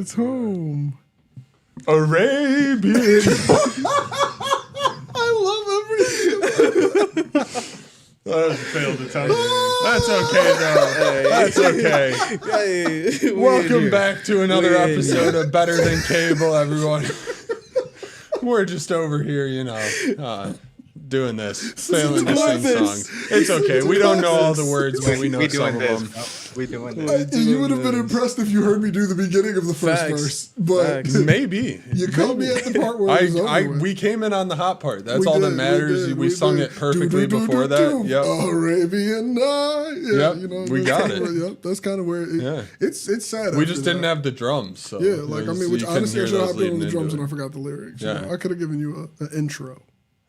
It's home. Arabian. I love everything. That was a failed attempt. That's okay, though. That's okay. Hey, Welcome back to another episode of Better Than Cable, everyone. We're just over here, doing this, failing to sing songs. It's okay. We don't know all the words, but we know some of them. We doing this. You would have been impressed if you heard me do the beginning of the first verse, but Maybe you caught me at the part where it was over with. We came in on the hot part. That's all that matters. We sung it perfectly before that. Yep. Arabian Night. Yeah, we got it. Yep, that's kind of where it's sad. We just didn't have the drums. So which honestly I should have done with the drums and I forgot the lyrics. Yeah. I could have given you an intro.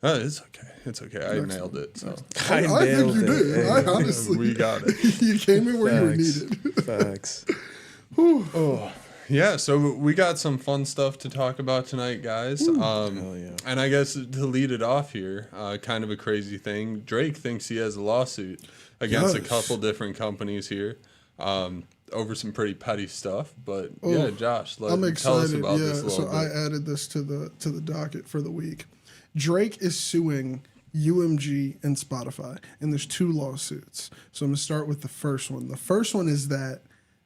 It's okay. It's okay. I nailed it. So I think you did. I honestly, we got it. You came in where you were needed. Facts. Yeah, so we got some fun stuff to talk about tonight, guys. And I guess to lead it off here, kind of a crazy thing. Drake thinks he has a lawsuit against a couple different companies here over some pretty petty stuff. But Josh, I'm excited. Tell us about this a little bit. I added this to the docket for the week. Drake is suing UMG and Spotify, and there's two lawsuits. So I'm going to start with the first one. The first one is that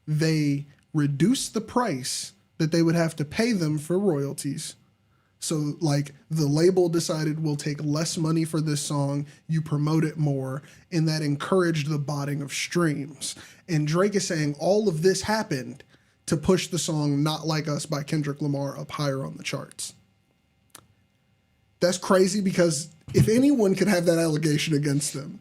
they reduced the price that they would have to pay them for royalties. So, like, the label decided we'll take less money for this song, you promote it more, and that encouraged the botting of streams. And Drake is saying all of this happened to push the song Not Like Us by Kendrick Lamar up higher on the charts. That's crazy because if anyone could have that allegation against them,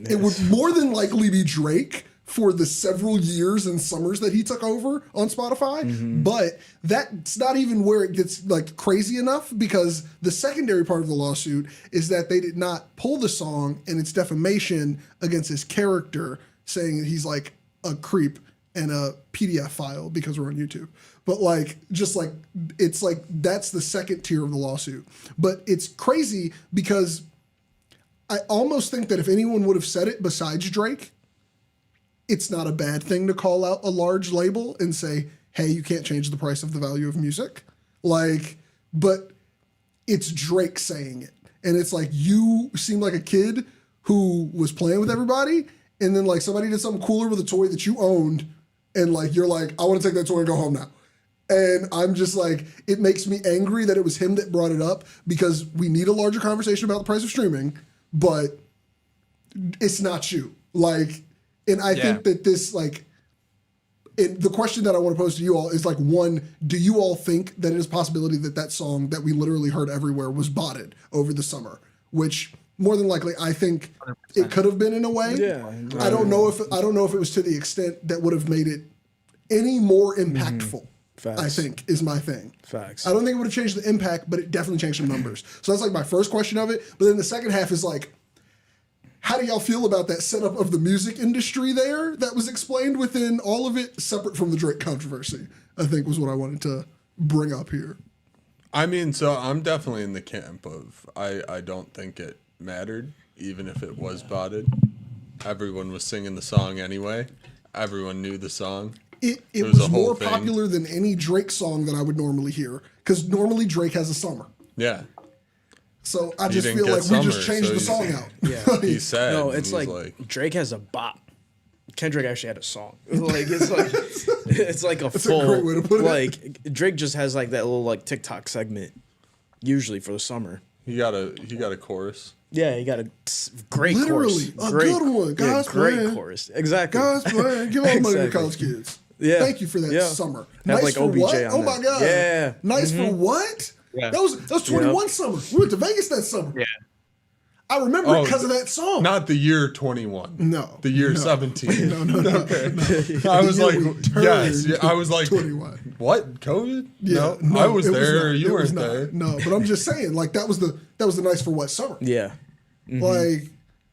it would more than likely be Drake for the several years and summers that he took over on Spotify. Mm-hmm. But that's not even where it gets like crazy enough, because the secondary part of the lawsuit is that they did not pull the song and it's defamation against his character, saying that he's like a creep and a PDF file because we're on YouTube. But it's like that's the second tier of the lawsuit. But it's crazy because I almost think that if anyone would have said it besides Drake, it's not a bad thing to call out a large label and say, hey, you can't change the price of the value of music. But it's Drake saying it. And it's like, you seem like a kid who was playing with everybody, and then like somebody did something cooler with a toy that you owned, and like you're like, I want to take that toy and go home now. And I'm just like, it makes me angry that it was him that brought it up, because we need a larger conversation about the price of streaming, but it's not you. And I think that this, the question that I want to pose to you all is one, do you all think that it is a possibility that that song that we literally heard everywhere was botted over the summer? Which more than likely, I think 100%. It could have been in a way. Yeah. I don't know if it was to the extent that would have made it any more impactful. Facts. I think is my thing. Facts. I don't think it would have changed the impact, but it definitely changed some numbers. So that's my first question of it. But then the second half is how do y'all feel about that setup of the music industry there that was explained within all of it, separate from the Drake controversy, I think was what I wanted to bring up here. I mean, so I'm definitely in the camp of I don't think it mattered, even if it was botted. Everyone was singing the song anyway. Everyone knew the song. It was more popular than any Drake song that I would normally hear, because normally Drake has a summer. Yeah. So I just feel like we just changed the song out. Yeah. He's sad. No, it's like Drake has a bop. Kendrick actually had a song. It's like a full. A great way to put it. Drake just has that little TikTok segment, usually for the summer. He got a chorus. Yeah, he got a great chorus. Literally, a good one. God's great chorus. Exactly. God's plan. Give all the money to college kids. Yeah. Thank you for that summer. Have nice for OBJ what? on Oh my God. Yeah. Nice for what? Yeah. That was 21 summer. We went to Vegas that summer. Yeah. I remember it because of that song. Not the year 21. No. The year 17. No. Okay. No. I was like, yes. I was like, 21. What? COVID? Yeah. No, I was there. You weren't there. No, but I'm just saying, that was the nice for what summer. Yeah. Mm-hmm.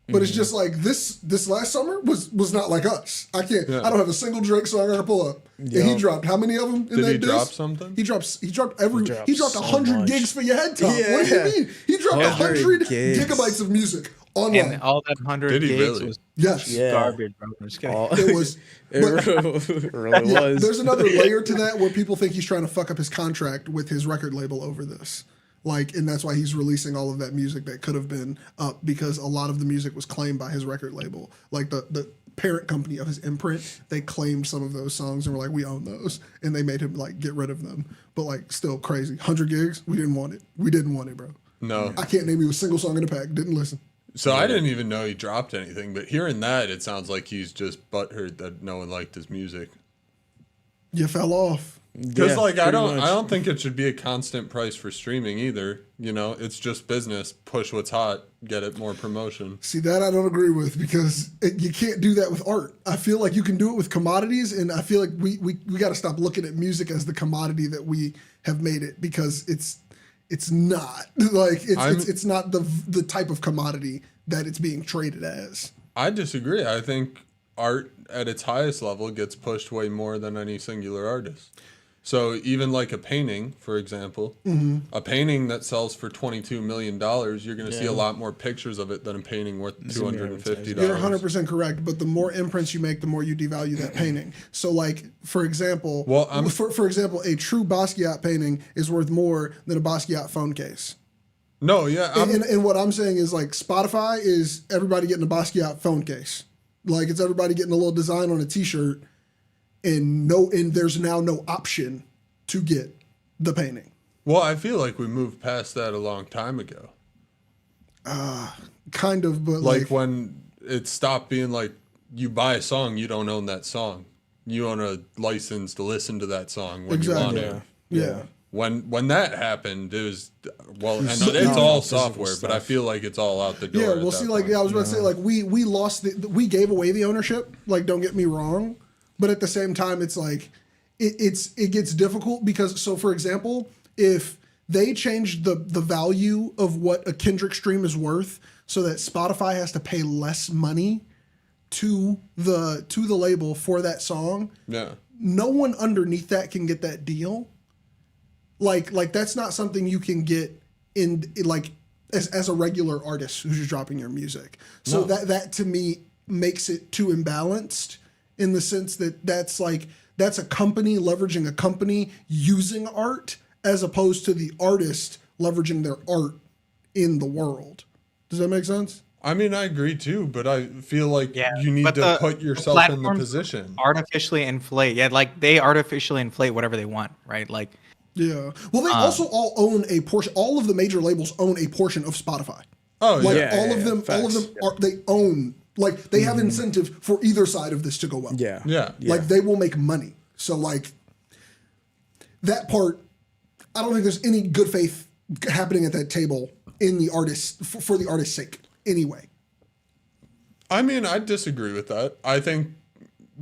But it's just this last summer was not like us. I can't. Yeah. I don't have a single Drake song I can pull up. Yep. And he dropped how many of them in Did that he disc? drop something? He dropped 100 so gigs for your head top. Yeah. What do you mean? He dropped 100 gigabytes of music online. And all that 100 Did he gigs really? was Yes. Yeah. garbage, bro. I'm just kidding. It was. It really Yeah, was. there's another layer to that where people think he's trying to fuck up his contract with his record label over this. Like, and that's why he's releasing all of that music that could have been up, because a lot of the music was claimed by his record label. Like the parent company of his imprint, they claimed some of those songs and were like, we own those. And they made him like get rid of them. But like still crazy. 100 gigs, we didn't want it. We didn't want it, bro. No. I can't name you a single song in the pack. Didn't listen. So I didn't even know he dropped anything, but hearing that, it sounds like he's just butthurt that no one liked his music. You fell off. Because Yeah, like I pretty much. don't think it should be a constant price for streaming either. You know, it's just business. Push what's hot, get it more promotion. See, that I don't agree with, because you can't do that with art. I feel like you can do it with commodities, and I feel like we got to stop looking at music as the commodity that we have made it, because it's not. Like it's not the type of commodity that it's being traded as. I disagree. I think art at its highest level gets pushed way more than any singular artist. So even like a painting, for example, a painting that sells for $22 million, you're going to see a lot more pictures of it than a painting worth $250. You're 100% correct, but the more imprints you make, the more you devalue that painting. So, like, for example, for example, a true Basquiat painting is worth more than a Basquiat phone case. No, yeah. And what I'm saying is, like, Spotify is everybody getting a Basquiat phone case. Like, it's everybody getting a little design on a T-shirt, and there's now no option to get the painting. Well, I feel like we moved past that a long time ago. Kind of, but Like when it stopped being like you buy a song, you don't own that song. You own a license to listen to that song when you want to. Yeah. When that happened, it was and it's all software, but I feel like it's all out the door. Yeah, well, see, like I was about to say, like we we gave away the ownership. Like, don't get me wrong, but at the same time, it's like it gets difficult because, so for example, if they changed the value of what a Kendrick stream is worth, so that Spotify has to pay less money to the label for that song, no one underneath that can get that deal. Like that's not something you can get in like as a regular artist who's just dropping your music. So that to me makes it too imbalanced in the sense that that's a company leveraging a company using art as opposed to the artist leveraging their art in the world. Does that make sense? I mean, I agree too, but I feel like you need to put yourself in the position. Artificially inflate. Yeah, like they artificially inflate whatever they want, right? Like, yeah. Well, they also all own a portion. All of the major labels own a portion of Spotify. Oh, like yeah. all of them are, they own, like they have incentive for either side of this to go well. Yeah. Like they will make money. So like that part, I don't think there's any good faith happening at that table in the artist for the artist's sake anyway. I mean, I disagree with that. I think,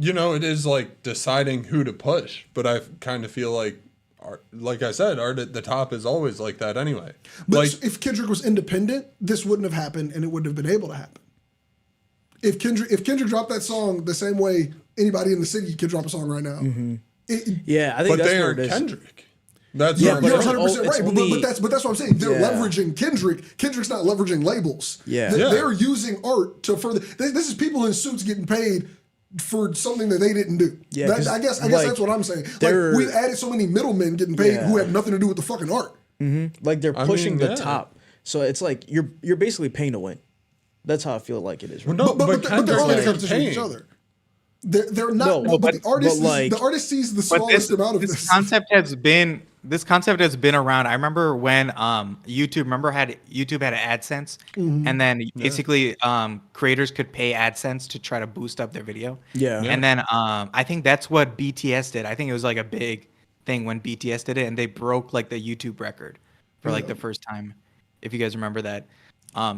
it is like deciding who to push, but I kind of feel like I said, art at the top is always like that anyway. But like if Kendrick was independent, this wouldn't have happened and it wouldn't have been able to happen. If Kendrick dropped that song the same way anybody in the city could drop a song right now. I think that's they where aren't it is. Kendrick. That's you're what I'm 100% right. only- But that's what I'm saying. They're leveraging Kendrick. Kendrick's not leveraging labels. They're using art to further. This is people in suits getting paid for something that they didn't do. Yeah, I guess that's what I'm saying. Like we've added so many middlemen getting paid who have nothing to do with the fucking art. Like they're pushing the top. So it's like you're basically paying to win. That's how I feel like it is. Right? Well, But they're all in Kendrick competition with each other. They're not. But the artist sees the smallest amount of this. This concept has been around. I remember when YouTube had AdSense, and then basically creators could pay AdSense to try to boost up their video. And then I think that's what BTS did. I think it was like a big thing when BTS did it, and they broke like the YouTube record for like the first time. If you guys remember that.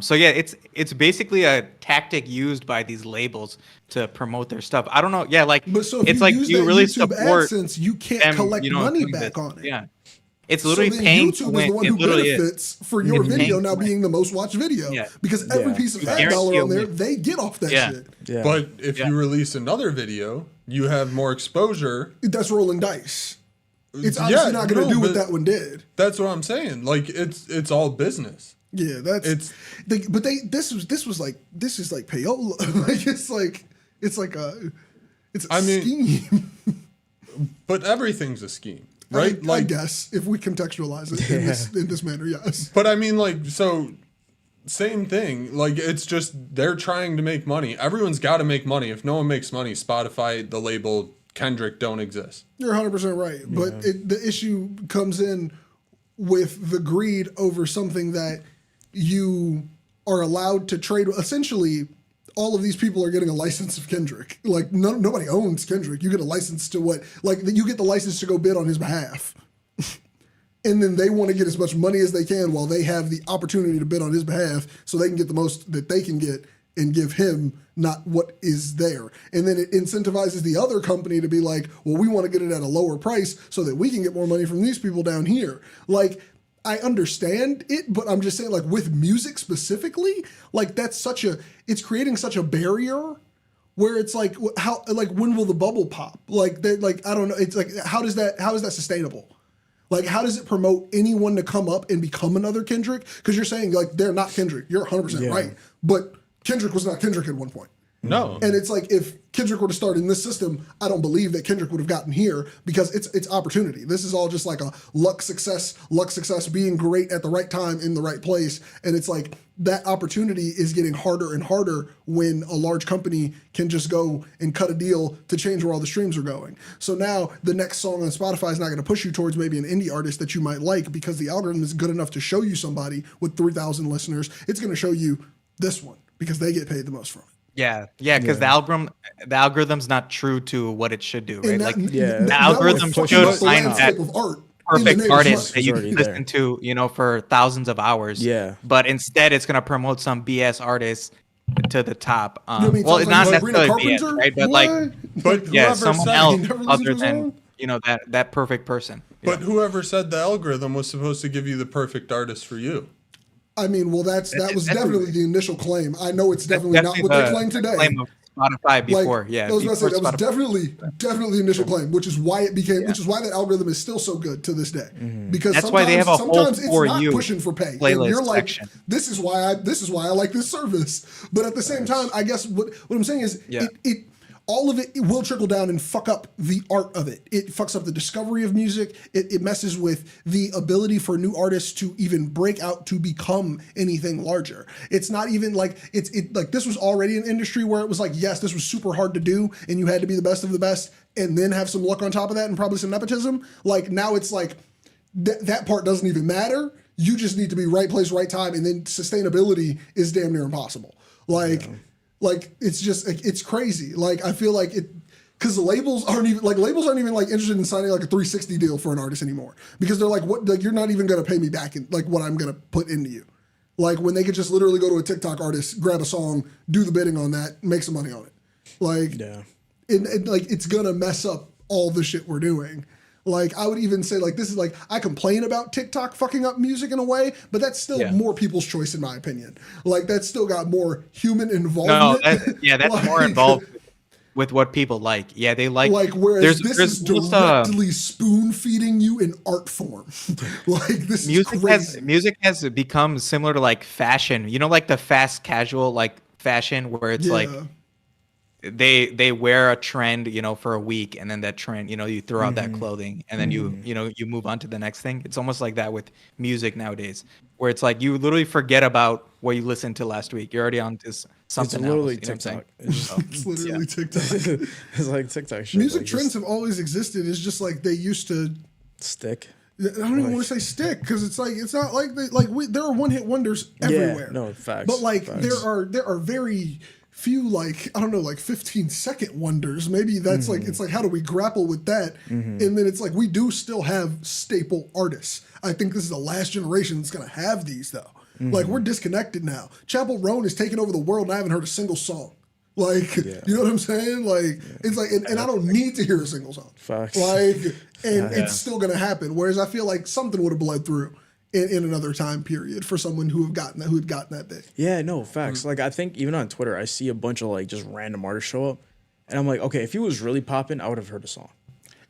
So yeah, it's basically a tactic used by these labels to promote their stuff. I don't know. Yeah, like but so if it's you like use you that really YouTube support AdSense, you can't them, collect money doing back this. on it. Yeah, it's literally so then paying. YouTube is the one who benefits for your video now being the most watched video because every piece of ad dollar on there they get off that shit. Yeah. But if you release another video, you have more exposure. That's rolling dice. It's obviously not going to do what that one did. That's what I'm saying. Like it's all business. Yeah, this is like payola. it's a scheme. But everything's a scheme, right? I guess if we contextualize it in this manner, yes. But I mean, like, so same thing. Like, it's just they're trying to make money. Everyone's got to make money. If no one makes money, Spotify, the label, Kendrick don't exist. You're 100% right. Yeah. But the issue comes in with the greed over something that you are allowed to trade. Essentially, all of these people are getting a license of Kendrick. Like, nobody owns Kendrick. You get a license to you get the license to go bid on his behalf. And then they want to get as much money as they can while they have the opportunity to bid on his behalf so they can get the most that they can get and give him not what is there. And then it incentivizes the other company to be like, well, we want to get it at a lower price so that we can get more money from these people down here. Like, I understand it, but I'm just saying, like, with music specifically, like, it's creating such a barrier where it's like, when will the bubble pop? Like, I don't know. It's like, how is that sustainable? Like, how does it promote anyone to come up and become another Kendrick? Because you're saying, like, they're not Kendrick. You're 100% right. But Kendrick was not Kendrick at one point. No. And it's like, if Kendrick were to start in this system, I don't believe that Kendrick would have gotten here because it's opportunity. This is all just like a luck success, being great at the right time in the right place. And it's like that opportunity is getting harder and harder when a large company can just go and cut a deal to change where all the streams are going. So now the next song on Spotify is not going to push you towards maybe an indie artist that you might like because the algorithm is good enough to show you somebody with 3,000 listeners. It's going to show you this one because they get paid the most from it. Yeah, because the algorithm's not true to what it should do, right? The algorithm should find that perfect artist that you can listen to, for thousands of hours. Yeah. But instead, it's gonna promote some BS artist to the top. Well, it's not necessarily BS, right? But someone else other than that perfect person. But whoever said the algorithm was supposed to give you the perfect artist for you? I mean, well, that was definitely the initial claim. I know it's definitely not what they claim today. Claim of Spotify before, I was going to say that was definitely the initial claim, which is why which is why that algorithm is still so good to this day. Mm-hmm. Because that's why they have a whole it's not pushing for pay. Playlist you're like, section. this is why I like this service. But at the same time, I guess what I'm saying is it all of it will trickle down and fuck up the art of it. It fucks up the discovery of music. It messes with the ability for new artists to even break out to become anything larger. It's not even like like this was already an industry where it was like, yes, this was super hard to do and you had to be the best of the best and then have some luck on top of that and probably some nepotism. Like now it's like that part doesn't even matter. You just need to be right place, right time, and then sustainability is damn near impossible. Like it's just it's crazy. Like I feel like because labels aren't even like interested in signing like a 360 deal for an artist anymore because they're like, what? Like you're not even gonna pay me back in like what I'm gonna put into you. Like when they could just literally go to a TikTok artist, grab a song, do the bidding on that, make some money on it. Like and like it's gonna mess up all the shit we're doing. Like I would even say like this is like I complain about TikTok fucking up music in a way, but that's still more people's choice in my opinion. Like that's still got more human involvement. No, that's more involved with what people like. Yeah, they like whereas this is directly spoon feeding you in art form. Like this music is crazy. Music has become similar to like fashion. Like the fast casual like fashion where it's like they wear a trend, for a week, and then that trend, you throw out that clothing, and then you move on to the next thing. It's almost like that with music nowadays, where it's like you literally forget about what you listened to last week. You're already on to something it's literally else. TikTok. It's literally TikTok. It's like TikTok shit. Music trends have always existed. It's just like they used to stick. I don't even want to say stick because it's like it's not like there are one hit wonders everywhere. Yeah, no facts. But like facts. there are very few like I don't know like 15-second wonders. Maybe that's like it's like how do we grapple with that? And then it's like we do still have staple artists. I think this is the last generation that's gonna have these though. Like we're disconnected now. Chapel Roan is taking over the world and I haven't heard a single song. Like you know what I'm saying? Like it's like and I don't need to hear a single song. Facts. Like and it's still gonna happen. Whereas I feel like something would have bled through in another time period for someone who had gotten that big. Yeah, no, facts. Like I think even on Twitter, I see a bunch of like just random artists show up, and I'm like, okay, if he was really popping, I would have heard a song.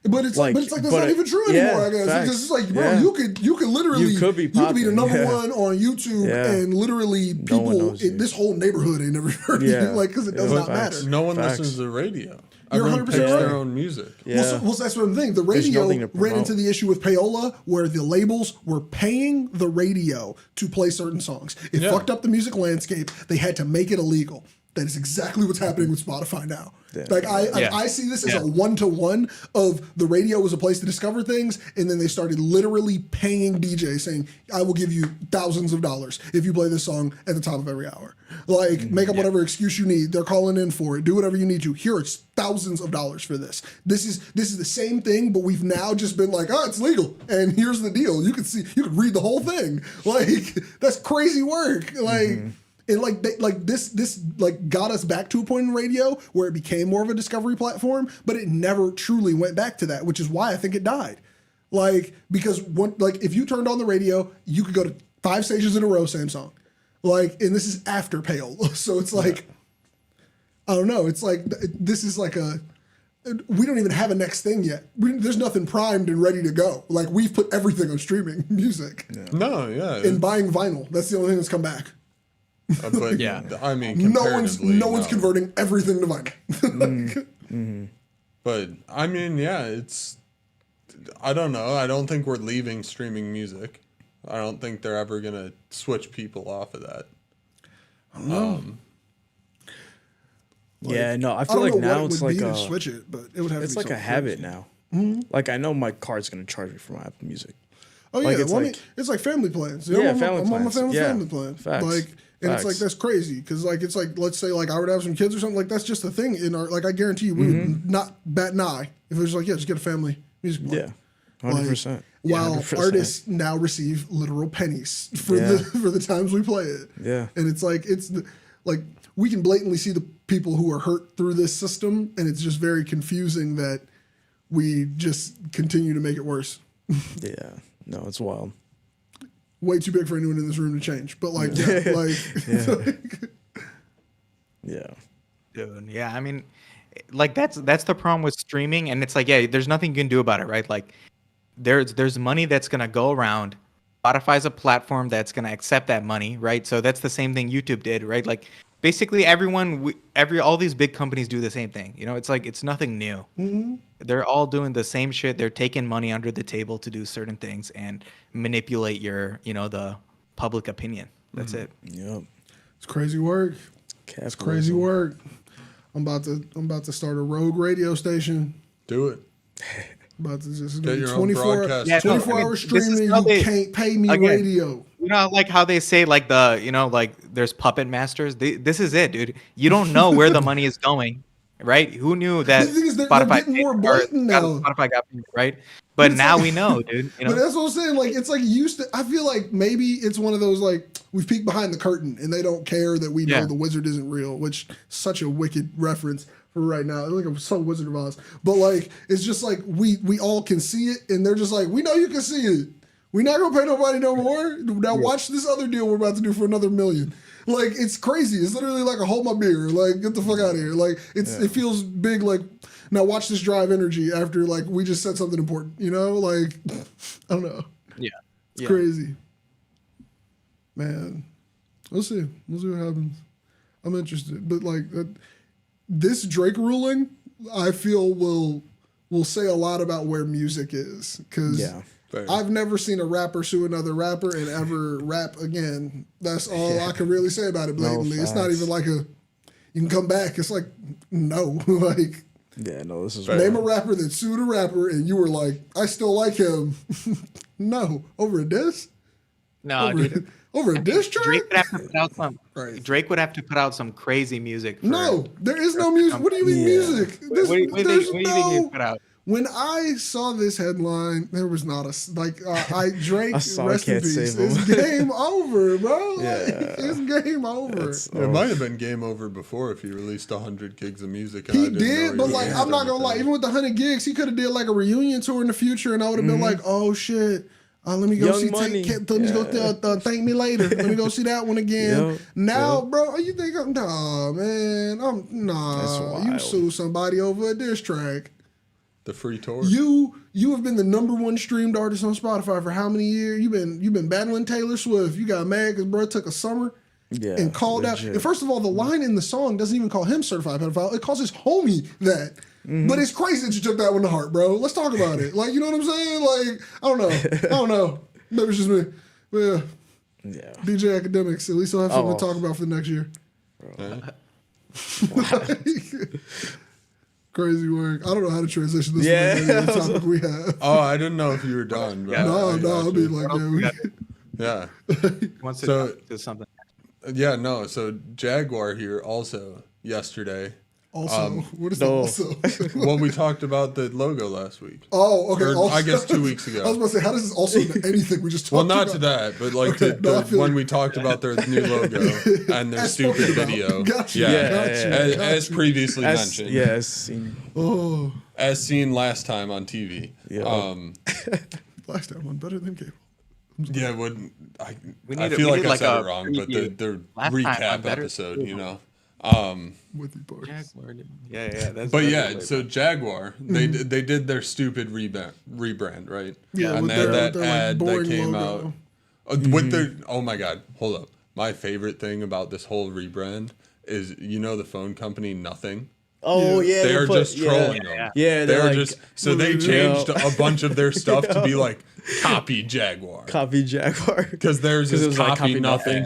But it's like that's not even true anymore. I guess because it's like, bro, you could literally you could be the number one on YouTube, and literally people in this whole neighborhood ain't never heard of you, like because it does not matter. No one listens to the radio. You're Everyone 100% picks right. their own music. Well, that's what I'm thinking. The radio ran into the issue with payola, where the labels were paying the radio to play certain songs. It fucked up the music landscape. They had to make it illegal. That is exactly what's happening with Spotify now. Yeah. Like I see this as a 1-to-1 of the radio was a place to discover things, and then they started literally paying DJs saying, "I will give you thousands of dollars if you play this song at the top of every hour. Like make up whatever excuse you need. They're calling in for it. Do whatever you need to. Here it's thousands of dollars for this. This is the same thing, but we've now just been like, oh, it's legal, and here's the deal. You can read the whole thing. Like that's crazy work. Like. And this got us back to a point in radio where it became more of a discovery platform, but it never truly went back to that, which is why I think it died. Because if you turned on the radio, you could go to 5 stations in a row, same song. And this is after payola, so it's like, I don't know. It's like this is like we don't even have a next thing yet. There's nothing primed and ready to go. Like we've put everything on streaming music. Yeah. And buying vinyl. That's the only thing that's come back. But I mean, no one's converting everything to vinyl. But I mean, it's. I don't know. I don't think we're leaving streaming music. I don't think they're ever gonna switch people off of that. I don't know. I feel like now it's like to switch it, but it would have. It's like a habit now. Like I know my card's gonna charge me for my Apple Music. Oh yeah, it's like family plans. I'm on my family plan. Facts. And it's like, that's crazy. Because it's like, let's say I were to have some kids or something, like that's just a thing in our, I guarantee you, we would not bat an eye if it was like, just get a family music plan. Yeah, 100%. While 100%. Artists now receive literal pennies for the times we play it. Yeah. And it's like, we can blatantly see the people who are hurt through this system, and it's just very confusing that we just continue to make it worse. Yeah. No, it's wild. Way too big for anyone in this room to change, but Dude, yeah. I mean, that's the problem with streaming, and it's like, there's nothing you can do about it, right? Like, there's money that's gonna go around. Spotify's a platform that's gonna accept that money, right? So that's the same thing YouTube did, right? Like, basically all these big companies do the same thing. You know, it's like it's nothing new. Mm-hmm. They're all doing the same shit. They're taking money under the table to do certain things and manipulate the public opinion. That's it. Yep. It's crazy work. Capitalism. It's crazy work. I'm about to start a rogue radio station. Do it. About to just get your 24 own broadcast. 24-hour streaming. You can't pay me radio. You know, like how they say, like there's puppet masters. This is it, dude. You don't know where the money is going, right? Who knew that Spotify more blatant now. Spotify got paid, right? But now we know, dude. You know? But that's what I'm saying. Like, it's like used to. I feel like maybe it's one of those we've peeked behind the curtain and they don't care that we know the wizard isn't real, which is such a wicked reference for right now. Like I'm so Wizard of Oz, but it's just like we all can see it, and they're just like, we know you can see it. We're not gonna pay nobody no more. Now watch this other deal we're about to do for another $1 million. Like it's crazy. It's literally like a hold my beer. Like get the fuck out of here. Like it feels big. Like now watch this drive energy after we just said something important. You know, like I don't know. Yeah, it's crazy. Man, we'll see. We'll see what happens. I'm interested, but this Drake ruling, I feel will say a lot about where music is because I've never seen a rapper sue another rapper and ever rap again. That's all I can really say about it blatantly. It's not even like you can come back. It's like, no. This is name a rapper that sued a rapper and you were like, I still like him. No. Over a diss? No, dude. Over a diss track? Drake would have to put out some. Drake would have to put out some crazy music. No, there is no music. What do you mean music? What do you think he put out? When I saw this headline, there was not Drake. Rest in peace. It's game over, bro. It's game over. It might have been game over before if he released 100 gigs of music. He did, but I'm not gonna lie. Even with the 100 gigs, he could have did a reunion tour in the future, and I would have been like, oh shit. Let me go Young see. Money. Let me go thank me later. Let me go see that one again. Bro, you think I'm nah, man? You sue somebody over a diss track. The free tour. You have been the #1 streamed artist on Spotify for how many years? You've been battling Taylor Swift. You got mad because bro took a summer and called out. And first of all, the line in the song doesn't even call him certified pedophile. It calls his homie that. But it's crazy that you took that one to heart, bro. Let's talk about it. Like, you know what I'm saying? Like, I don't know. Maybe it's just me. But yeah. DJ Academics. At least I'll have something to talk about for the next year. Crazy work. I don't know how to transition this to the topic we have. Oh, I didn't know if you were done. No, I mean, like, yeah. Wants to so, do something. Yeah, no. So Jaguar here also yesterday. Also, what is that also? Well, we talked about the logo last week. Oh, okay. Or, I guess 2 weeks ago. I was about to say, how does this also into anything we just talked about? Well, not to that, but like when we talked about their new logo and their stupid video. Gotcha. Yeah. As previously mentioned. Yeah, as seen last time on TV. Yeah. Last time on Better Than Cable. Yeah, I feel like I said it wrong, but the recap episode, you know. With you, yeah. That's so Jaguar, they did their stupid rebrand, right? Yeah, and they had that ad that came logo out with their. Oh my God, hold up! My favorite thing about this whole rebrand is the phone company Nothing. Oh yeah, they're just trolling them. Yeah, they're like, just so they changed a bunch of their stuff to be like copy Jaguar, because theirs is copy nothing.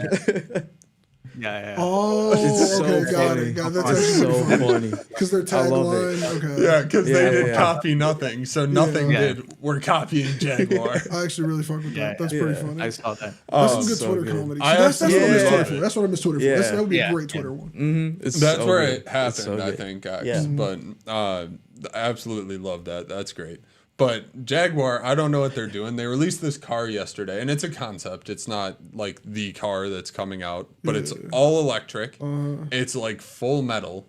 Yeah. Oh, it's okay, so got funny. it. That's It's so funny. Because their tagline, okay. Yeah, because they did copy nothing, so nothing did. We're copying Jaguar. I actually really fuck with that. That's pretty funny. I saw that. That's some good Twitter comedy. That's what I miss Twitter for. That's what I miss Twitter for. That would be a great Twitter one. That's where it happened, I think, guys. But I absolutely love that. That's great. But Jaguar, I don't know what they're doing. They released this car yesterday, and it's a concept. It's not like the car that's coming out, but it's all electric. It's like full metal,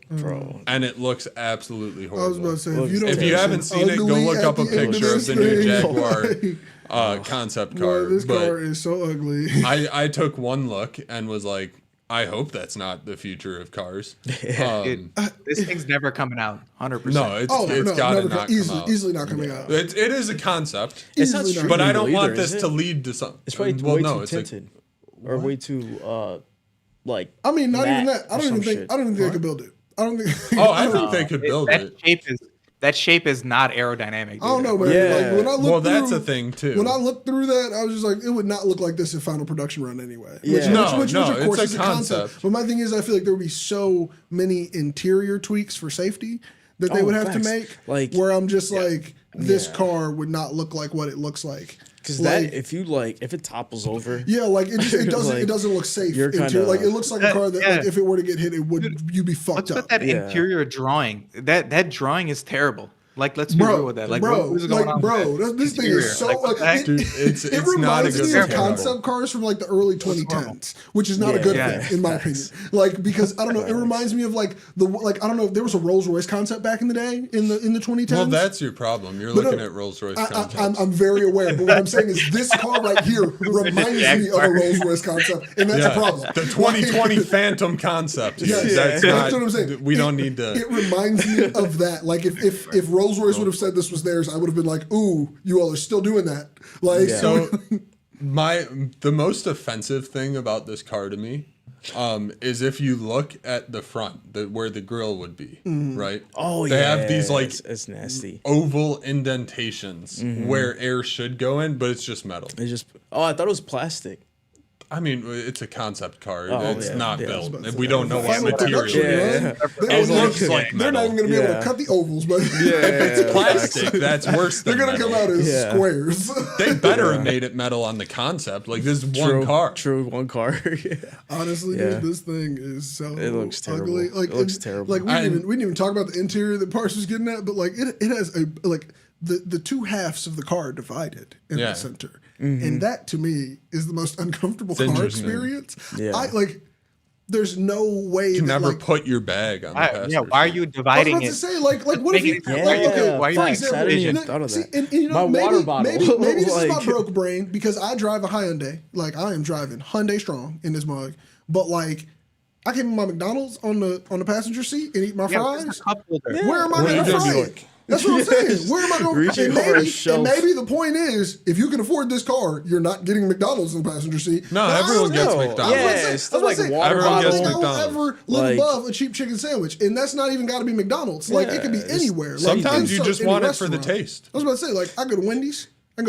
and it looks absolutely horrible. I was about to say, if you haven't seen it, go look up a picture of the new Jaguar concept car. This car is so ugly. I took one look and was like, I hope that's not the future of cars. This thing's never coming out, 100%. No, it's got to not come out. Easily not coming out. It is a concept, it's not but I don't want either, this to lead to something. It's probably way too tinted, or way too like. I mean, not even that. I don't even think they could build it. I don't think. I think they could build it. That shape is not aerodynamic. I don't know, man. Yeah. Like, when I looked that's a thing too. When I looked through that, I was just like, it would not look like this in final production run anyway. Yeah. Which of course it's is a concept. But my thing is, I feel like there would be so many interior tweaks for safety that they would have to make. Like, where I'm just like, this car would not look like what it looks like. Because that, if it topples over, it doesn't look safe. Like, it looks like a car that, like, if it were to get hit, you'd be fucked up. What's with that interior drawing? That drawing is terrible. Like, let's be real with that. Like, what's going on? This thing is so. It reminds me of concept cars from like the early 2010s, which is not a good thing in my opinion. Like, because I don't know, it reminds me of I don't know if there was a Rolls Royce concept back in the day in the 2010s. Well, that's your problem. You're looking at Rolls Royce concepts. I'm very aware, but what I'm saying is this car right here reminds me of a Rolls Royce concept, and that's a problem. The 2020 Phantom concept. That's what I'm saying. We don't need to. It reminds me of that. Like if Rolls Royce would have said this was theirs, I would have been like, "Ooh, you all are still doing that." Like, so the most offensive thing about this car to me is if you look at the front, where the grill would be, right? Oh, they have these like it's nasty oval indentations where air should go in, but it's just metal. I thought it was plastic. I mean, it's a concept car. It's not built. We don't know what material it is. It looks like they're not even going to be able to cut the ovals, but if it's plastic, that's worse than they're going to come out as squares. They better have made it metal on the concept. Like, this is one car. True, one car. Honestly, dude, this thing is so it looks terrible. Ugly. Like, it looks terrible. Like, we didn't even talk about the interior that Parse was getting at, but like it has the two halves of the car divided in the center. And that, to me, is the most uncomfortable car experience. Yeah. There's no way you can never put your bag on the passenger. Yeah, why are you dividing it? I was about to say, what if you... why are you I didn't even thought of that. And my water bottle. Maybe this is my broke brain, because I drive a Hyundai. Like, I am driving Hyundai strong in this mug. But, like, I came in my McDonald's on the passenger seat and eat my fries. Where am I going to fry it? That's what I'm saying. Where am I going? Reaching for a shelf. And maybe the point is, if you can afford this car, you're not getting McDonald's in the passenger seat. No, everyone gets McDonald's. Yeah, it's still like water Everyone gets bottle. I will McDonald's. ever live above a cheap chicken sandwich, and that's not even got to be McDonald's. Like it could be anywhere. Like, Sometimes you insert just any want it for the restaurant. taste. I was about to say, like, I go to Wendy's. I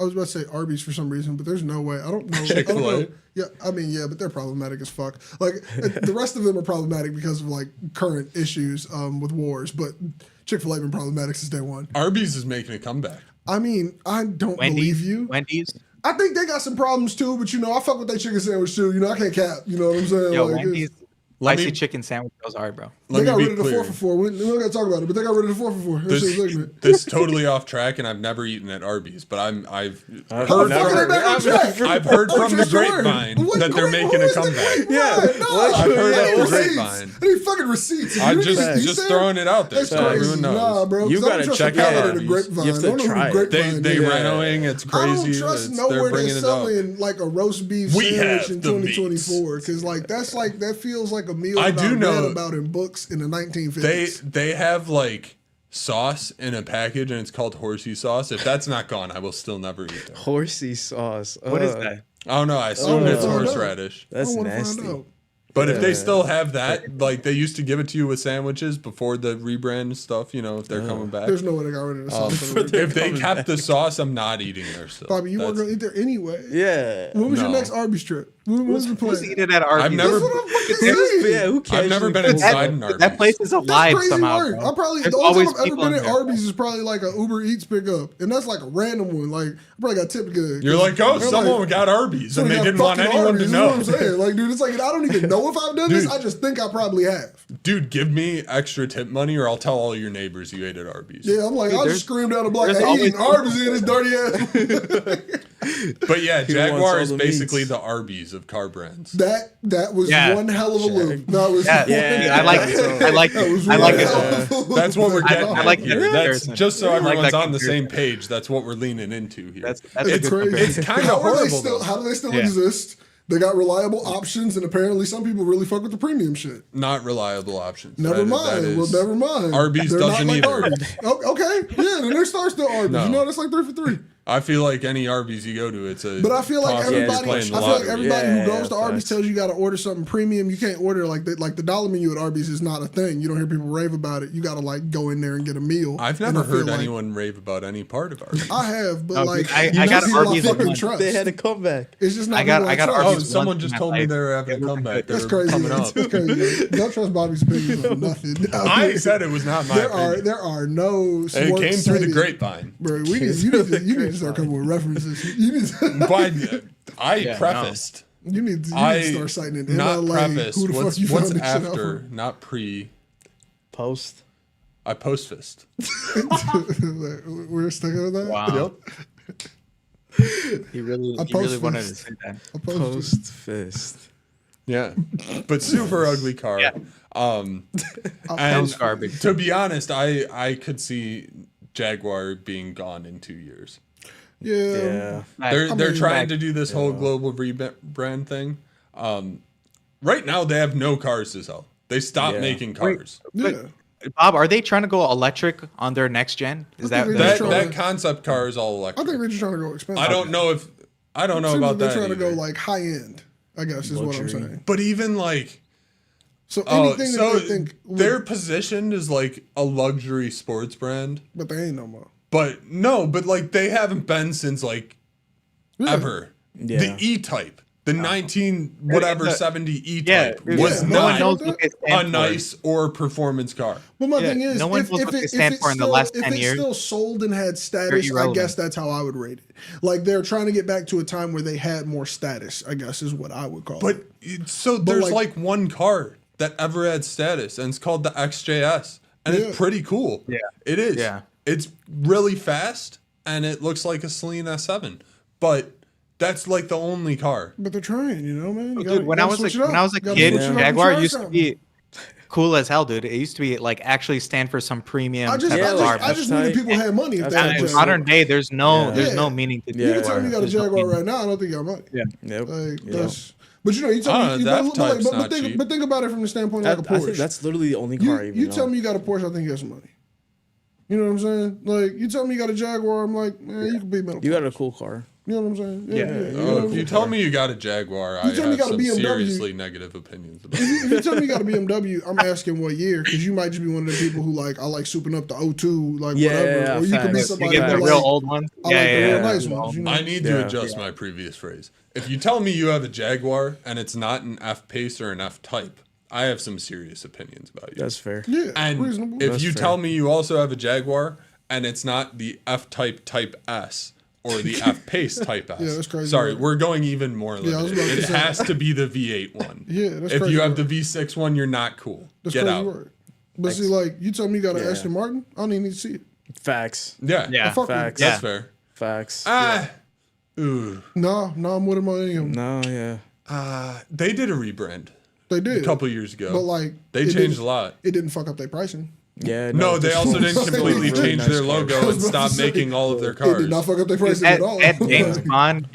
was about to say Arby's for some reason, but there's no way. I don't know. Chick-fil-A. Yeah, I mean, yeah, but they're problematic as fuck. Like the rest of them are problematic because of like current issues with wars. But Chick-fil-A been problematic since day one. Arby's is making a comeback. I mean, I don't believe you. Wendy's. I think they got some problems too, but I fuck with that chicken sandwich too. I can't cap. You know what I'm saying? Yo, like, Wendy's spicy chicken sandwich goes hard, bro. they got Let me rid of be the clear. 4 for 4. We don't got to talk about it, but they got rid of the 4 for 4. That shit was ignorant. This is totally off track, and I've never eaten at Arby's, but I've Oh, heard fuck, they're back on track. I've heard Oh, from the just a word. grapevine What that they're great- making who a is the comeback. grapevine? Yeah, No, I've heard I it need from the receipts. grapevine. I need fucking receipts. I'm You just said- throwing it out there That's so crazy. everyone knows. Nah, bro. You 'cause I gotta don't trust check the out guy at the Arby's. grapevine. You have to I don't know who try the it. grapevine They is. renoing. It's I crazy. don't trust They're nowhere bringing that's it up. selling like a roast beef We sandwich have in the 2024 because like that feels like a meal I that I do know- read about in books in the 1950s. They have like sauce in a package, and it's called horsey sauce. If that's not gone, I will still never eat that. Horsey sauce. What is that? I don't know. I assume it's find out. horseradish. That's I wanna nasty. find out. But if they still have that, like they used to give it to you with sandwiches before the rebrand stuff, if they're coming back. There's no way they got rid of the sauce. for the If they kept the sauce, I'm not eating there still. Bobby, you weren't That's- gonna eat there anyway. Yeah. When was your No. next Arby's trip? When was the Who's plan? eating at Arby's? I've never- That's what I'm fucking saying. Yeah, who cares? I've never been That- inside an Arby's. That place is That's alive crazy somehow. work. Bro. I probably There's the only always time I've ever people been in at there. Arby's is probably like a Uber Eats pickup, and that's like a random one. Like I probably got tipped good. You're like, oh, They're someone like, got Arby's, and they "Somebody didn't got want fucking anyone Arby's," to is what know. I'm saying. Like, dude, it's like I don't even know if I've done this. Dude. I just think I probably have. Dude, give me extra tip money, or I'll tell all your neighbors you ate at Arby's. Yeah, I'm like, I'll just scream down the block, there's hey, always eating Arby's in this dirty ass. But yeah, wants Jaguar all is the basically meats. the Arby's of car brands. That was Yeah. one hell of a loop. That was Yeah. I like it. I like that was it. I like one it. hell of a loop. That's what we're getting I at like here. that That's comparison. just so I like everyone's that on the same comparison. page. That's what we're leaning into here. That's It's a good crazy. comparison. It's kind of How are they horrible. still? though. How do they still Yeah. exist? They got reliable options, and apparently some people really fuck with the premium shit. Not reliable options. Never That- mind. that is- Well, never mind. Arby's They're doesn't not like either. Arby's. Oh, okay, yeah, then their star's still Arby's. No. You know, that's like 3 for 3. I feel like any Arby's you go to, it's a. But I feel like toss-up you're everybody, playing I the feel like lottery. everybody Yeah, who goes to Arby's facts. tells you got to order something premium. You can't order like the dollar menu at Arby's is not a thing. You don't hear people rave about it. You got to like go in there and get a meal. I've And never I feel heard like- anyone rave about any part of Arby's. I have, but No, like I not got people Arby's fucking once. trust. They had a comeback. It's just not. I got people Arby's Oh, once someone in just my told me life. they were having a comeback. They That's were crazy. coming up. That's crazy. Don't trust Bobby's opinion on nothing. I said it was not my opinion. There are no. And it smart came through the citing- grapevine. Bro, you need to start coming with references. You need to, But I Yeah, prefaced. you need to I start citing it. not MLA, prefaced. who the fuck What's, you what's found this shit out after? Not pre. Post. I post fist. from? We're sticking with that. Wow. He really post wanted to fist. say that. Post fist. Yeah, but super ugly car. Yeah. And That was garbage. to be honest, I could see Jaguar being gone in 2 years. Yeah. Yeah. They're mean, trying to do this whole global rebrand thing. Right now they have no cars to sell. They stopped Yeah. making cars. Yeah. Bob, are they trying to go electric on their next gen? Is that think the- they're That trying- that concept car is all I electric. think they're just trying to go expensive. I don't know Seems about they're that. trying to go either. like high end. I guess is what I'm Luxury. saying. But even like So oh, anything so that they think, they're positioned as like a luxury sports brand. but they ain't no more. But no, but like they haven't been since like ever. Yeah. The E-Type, the 19 whatever 70 E-Type Yeah, was yeah. no one not knows what they a stand for. nice or performance car. But my Yeah, thing is, no one if, knows if, what it, they if stand it's for in the still, last if 10 it's years. still sold and had status, I irrelevant. guess that's how I would rate it. Like they're trying to get back to a time where they had more status, I guess is what I would call But it. so there's like- like one car that ever had status, and it's called the XJS, and Yeah. it's pretty cool. Yeah. It is. Yeah. It's really fast, and it looks like a Celine S7, but that's like the only car. But they're trying, you know, man. You Dude, when I was a kid, Jaguar used to be cool as hell, dude. It used to be like actually stand for some premium I just, type I of just, car. I just knew that people had money if they had And in Jaguar. modern day, there's no Yeah. meaning to You can tell Yeah. me you got a There's no Jaguar meaning. right now. I don't think you got money. Yeah. Yep. Like Yeah. that's. But you know, you tell me, you, the but, F-Type's but, not think, cheap. but think about it from the standpoint I of like a Porsche. think that's literally the only car I even you know. tell me you got a Porsche, I think you got some money. You know what I'm saying? Like, you tell me you got a Jaguar, I'm like, man, you can be middle. You got a cool car. You know what I'm saying? Yeah. If you tell me you got a Jaguar, I tell me you have got a some BMW. seriously negative opinions about it. If you tell me you got a BMW, I'm asking what year, because you might just be one of the people who like, I like souping up the O2, like whatever. Or you could be facts. somebody You get who the like, real old ones. I like the real nice ones. You know? I need to adjust my previous phrase. If you tell me you have a Jaguar and it's not an F-Pace or an F-Type, I have some serious opinions about you. That's fair. Yeah, And reasonable. if you tell me you also have a Jaguar and it's not the F-Type Type S or the F-Pace Type S. Yeah, that's crazy. Sorry, we're going even more limited. I was about to It say. has to be the V8 one. Yeah, that's If crazy you have work. the V6 one, you're not cool. That's Get crazy out. word. But see, like, you tell me you got an Aston Martin, I don't even need to see it. Facts. Yeah. Yeah. Fuck with it. Facts. That's fair. Facts. Ooh. No, I'm with him on any of them. No, yeah. They did a rebrand They did. a couple years ago. But like, They it changed didn't- a lot. It didn't fuck up their pricing. Yeah. No, they also didn't Really completely change nice their cars. logo I and was about stop to say, making all of their It cars. did not fuck up their pricing At, at all. at James Bond,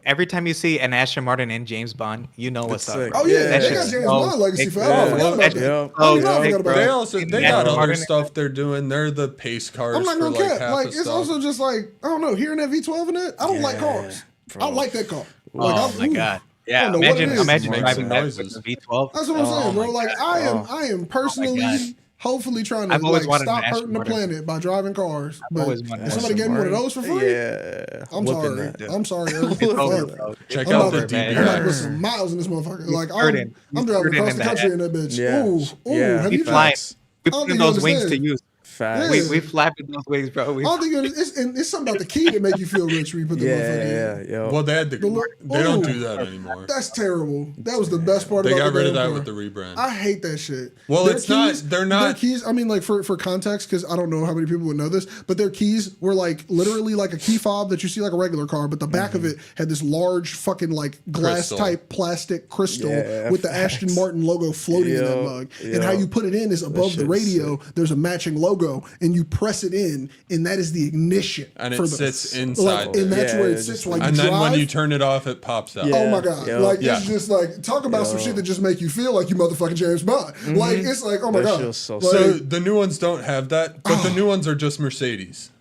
every time you see an Aston Martin in James Bond, you know what's up. sick. bro. Oh yeah, That they got shit's James so Bond legacy big. forever. I forgot about That's that. Yeah. Oh, Yeah. no, I forgot about They that. also they Aston got other Martin- stuff they're doing. They're the pace cars I'm not for gonna like cap. half Like, the it's stuff. also just like, I don't know, hearing that V12 in it, I don't like cars. I like that car. Like, Oh my god. Yeah, don't know what it imagine is. imagine Make driving some that noises. with the V12. That's what I'm saying, bro. my Like, God. I am personally, hopefully trying to I've always like wanted stop an Aston hurting the Martin. planet by driving cars. But always wanted if an somebody gave me one of those for free, Yeah. I'm Whipping sorry. that. I'm sorry. Earl. It's over, Fuck. bro. Check It's out over, the man. I'm about to DBR. put some miles in this motherfucker. Like, skirting. I'm driving Skirting across in the that. country in that bitch. Yeah. Ooh, Yeah. have We you fly. tried? We I don't put in think you those wings to understand. use. Facts. We flapping those wings, bro. I don't think it's something about the key that make you feel rich when you put the motherfucker in. Yeah. Well, they had the. look- They don't Ooh. do that anymore. That's terrible. That was the best part They about got the rid of damn that car. with the rebrand. I hate that shit. Well, Their it's not- they're not- Their keys. I mean, like for context, because I don't know how many people would know this, but their keys were like literally like a key fob that you see like a regular car, but the back of it had this large fucking like glass Crystal. type plastic crystal Yeah, with the facts. Aston Martin logo floating in that Yo, mug. And how yo. you put it in is above the shit is radio. There's a matching logo, and you press it in, and that is the ignition. And it for sits like, inside and that's there. where Yeah, it it's sits just while you And then drive. when you turn it off, it pops out. Yeah. Oh my god! Yo. Like Yeah. it's just like talk about some shit that just make you feel like you motherfucking James Bond. Like it's like oh my That god. feels so Like, So the new ones don't have that, but the new ones are just Mercedes.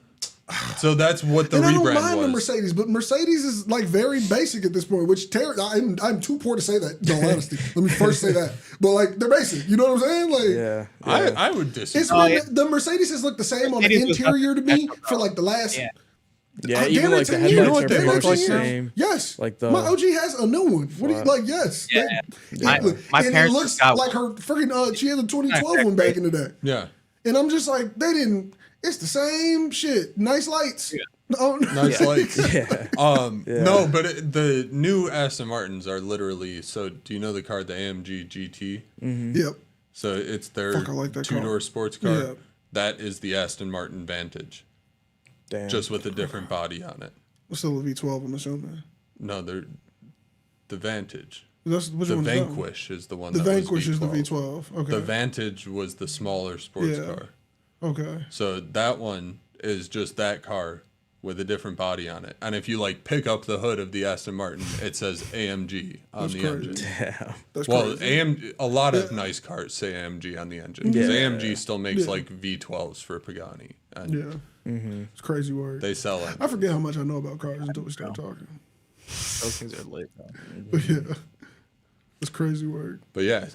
So that's what the and I don't rebrand mind the was. Mercedes, but Mercedes is like very basic at this point. Which I'm too poor to say that. In all honesty, let me first say that. But like they're basic. You know what I'm saying? Like Yeah. I would disagree. it's been, Oh, yeah. the Mercedes has looked the same on the Mercedes was interior to me nothing for like the last. Yeah. Yeah, damn even it, like the 10 headlights years. know what are they pretty look much like the now? same. Yes, Like the- my OG has a new one. What do you like? Yes, Yeah. That- My and it parents looks just got like her freaking. She had the 2012 one back in the day. Yeah. And I'm just like, they didn't. It's the same shit. Nice lights. Oh, Nice lights. Yeah. No, but the new Aston Martins are literally. So, do you know the car, the AMG GT? Yep. So it's their Fuck, I like that car. two-door sports car. Yeah. That is the Aston Martin Vantage, Damn. just with a different body on it. What's still a V12? I'm assuming. No, they're the Vantage. That's which The one is that one? Vanquish is the one. The that was Vanquish is the V12. V12. Okay. The Vantage was the smaller sports Yeah. car. Okay. So that one is just that car with a different body on it. And if you like pick up the hood of the Aston Martin, it says AMG on the crazy. engine. Damn. That's Well, crazy. a lot of nice cars say AMG on the engine. Because Yeah. AMG still makes Yeah. like V12s for Pagani. And Yeah. It's crazy word. they sell them. I forget how much I know about cars until we start talking. Those things are lit, bro. But yeah, it's crazy word. But yeah,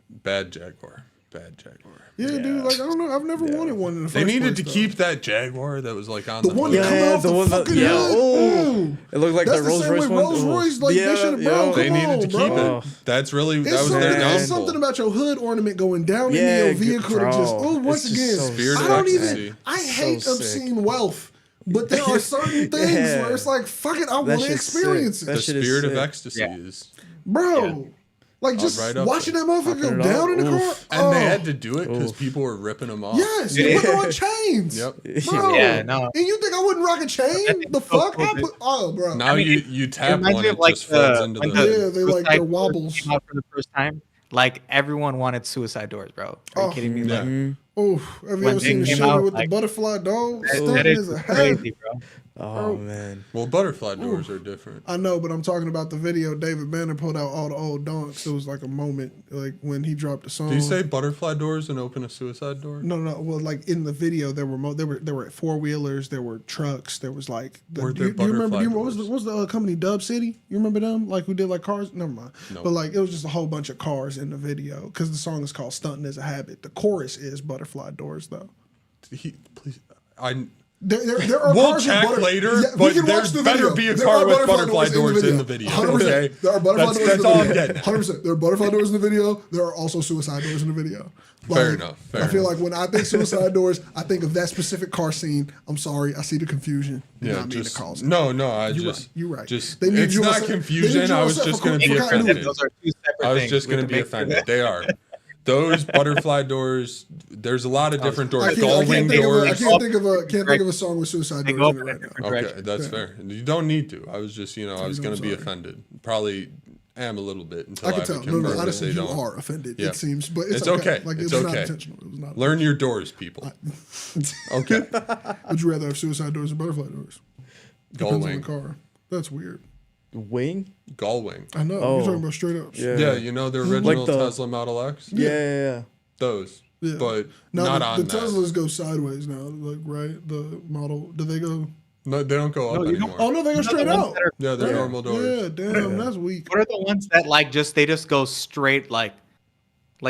bad Jaguar. Bad Jaguar. Yeah, dude. Like I don't know. I've never wanted one in the first They needed place, to though. keep that Jaguar that was like on the the one hood. that come Yeah, off the the one that- fucking yeah, hood. oh. Ooh. It looked like That's the the Rolls same Royce way one. Rolls Oh. Royce, like, they should've- bro, They come needed on, to bro. keep it. That It's was their something downfall. about your hood ornament going down Yeah, into your good vehicle that just bro. once It's just again so Spirit I of don't ecstasy. even I So hate sick. obscene wealth, but there are certain things Yeah. where it's like fuck it, I That want to shit's sick. experience it, That The shit is spirit of sick. ecstasy Yeah. is. bro. Like just right up watching there. that motherfucker Popping go it down up. in the car. Oof. And they oh. had to do it because people were ripping them off. Yes, you put them on chains. Yep. Bro. Yeah, no. And you think I wouldn't rock a chain? The fuck? I put, oh, bro. Now you It tap reminds one, me it of like just folds the, into when the. Yeah, they like Suicide their wobbles. Doors came out for the first time. Like everyone wanted suicide doors, bro. Are you kidding me? Yeah. Like, Oh, have you When ever they seen the came Chevy out, with the like, butterfly dog? that Stunning is as a head. crazy, bro. Oh man. Well, butterfly doors are different. I know, but I'm talking about the video. David Banner pulled out all the old donks. It was like a moment, like when he dropped the song. Do you say butterfly doors and open a suicide door? No. Well, like in the video, there were 4-wheelers, there were trucks, there was like. Do you remember? What was the company Dub City? You remember them? Like who did like cars? Never mind. Nope. But like it was just a whole bunch of cars in the video because the song is called "Stunting Is a Habit." The chorus is butterfly doors, though. Please, There are we'll cars check with later, we but can there watch the better video. be a There car are with butterfly doors in the video. 100%. Okay? There are butterfly doors That's in the all I'm video. getting at. 100%. There are butterfly doors in the video. There are also suicide doors in the video. Fair enough. I feel like when I think suicide doors, I think of that specific car scene. I'm sorry, I see the confusion. Yeah, just cause. no. You're right. Just They need it's you not on set- confusion. they need you I on was set just for going to be continuity. offended. Those are two separate I was things. just We going to have be make sure offended. They are. Those butterfly doors. There's a lot of different doors. I Gull wing doors. can't think of a song with suicide They doors go in it in a right now. different Okay, direction. that's fair. You don't need to. I was just, I was going to be sorry. offended. Probably am a little bit until I I, can have tell. it No, confirmed that honestly, they you don't. are offended. Yeah. It seems, but It's it's okay. Like It's it was not okay. intentional. It was not. Learn your doors, people. Okay. Would you rather have suicide doors or butterfly doors? Gull Depends on the wing. car. That's weird. Wing? Gull wing. I know. Oh. You're talking about straight ups. Yeah. Yeah, the original the- Tesla Model X. Yeah. Those. Yeah. But Now not the on that. Teslas go sideways now, like right? The model. Do they go? No, they don't go up you don't- anymore. Oh no, they go straight out. Yeah, they're normal doors. Yeah, damn, that's weak. What are the ones that they just go straight like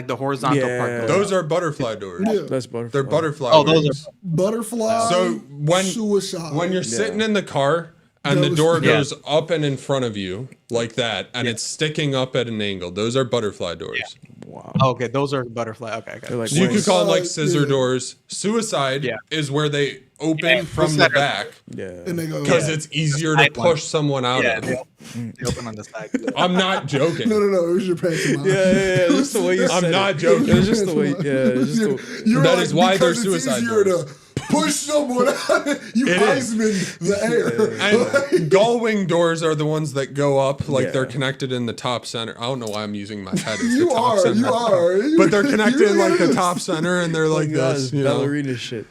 the horizontal Yeah. part goes Those up? are butterfly doors. Yeah. That's butterfly. They're butterfly Oh, those wings. are Butterfly. So when suicide. when you're sitting in the car and the Those- door Yeah. goes up and in front of you like that, and it's sticking up at an angle, those are butterfly doors. Wow. Oh, okay, those are butterfly. Okay. They're like So you could wings. call them like scissor Yeah. doors. Suicide Yeah. is where they open Yeah, from the suicide are- back Yeah. and they go. because it's easier to Side one. push someone out Yeah, of. they open on the side. I'm not joking. No, it was your pantomime. Yeah. Just the way you said I'm not it. joking. It was just the way. Yeah. It's just the, You're That like, is why they're because it's suicide easier doors. to push someone out. You It is. Heisman the air. And gull wing doors are the ones that go up like Yeah. they're connected in the top center. I don't know why I'm using my head. It's You the top are, center. you are. But they're connected in like the Yes. top center and they're like God, this. it's You know? ballerina shit.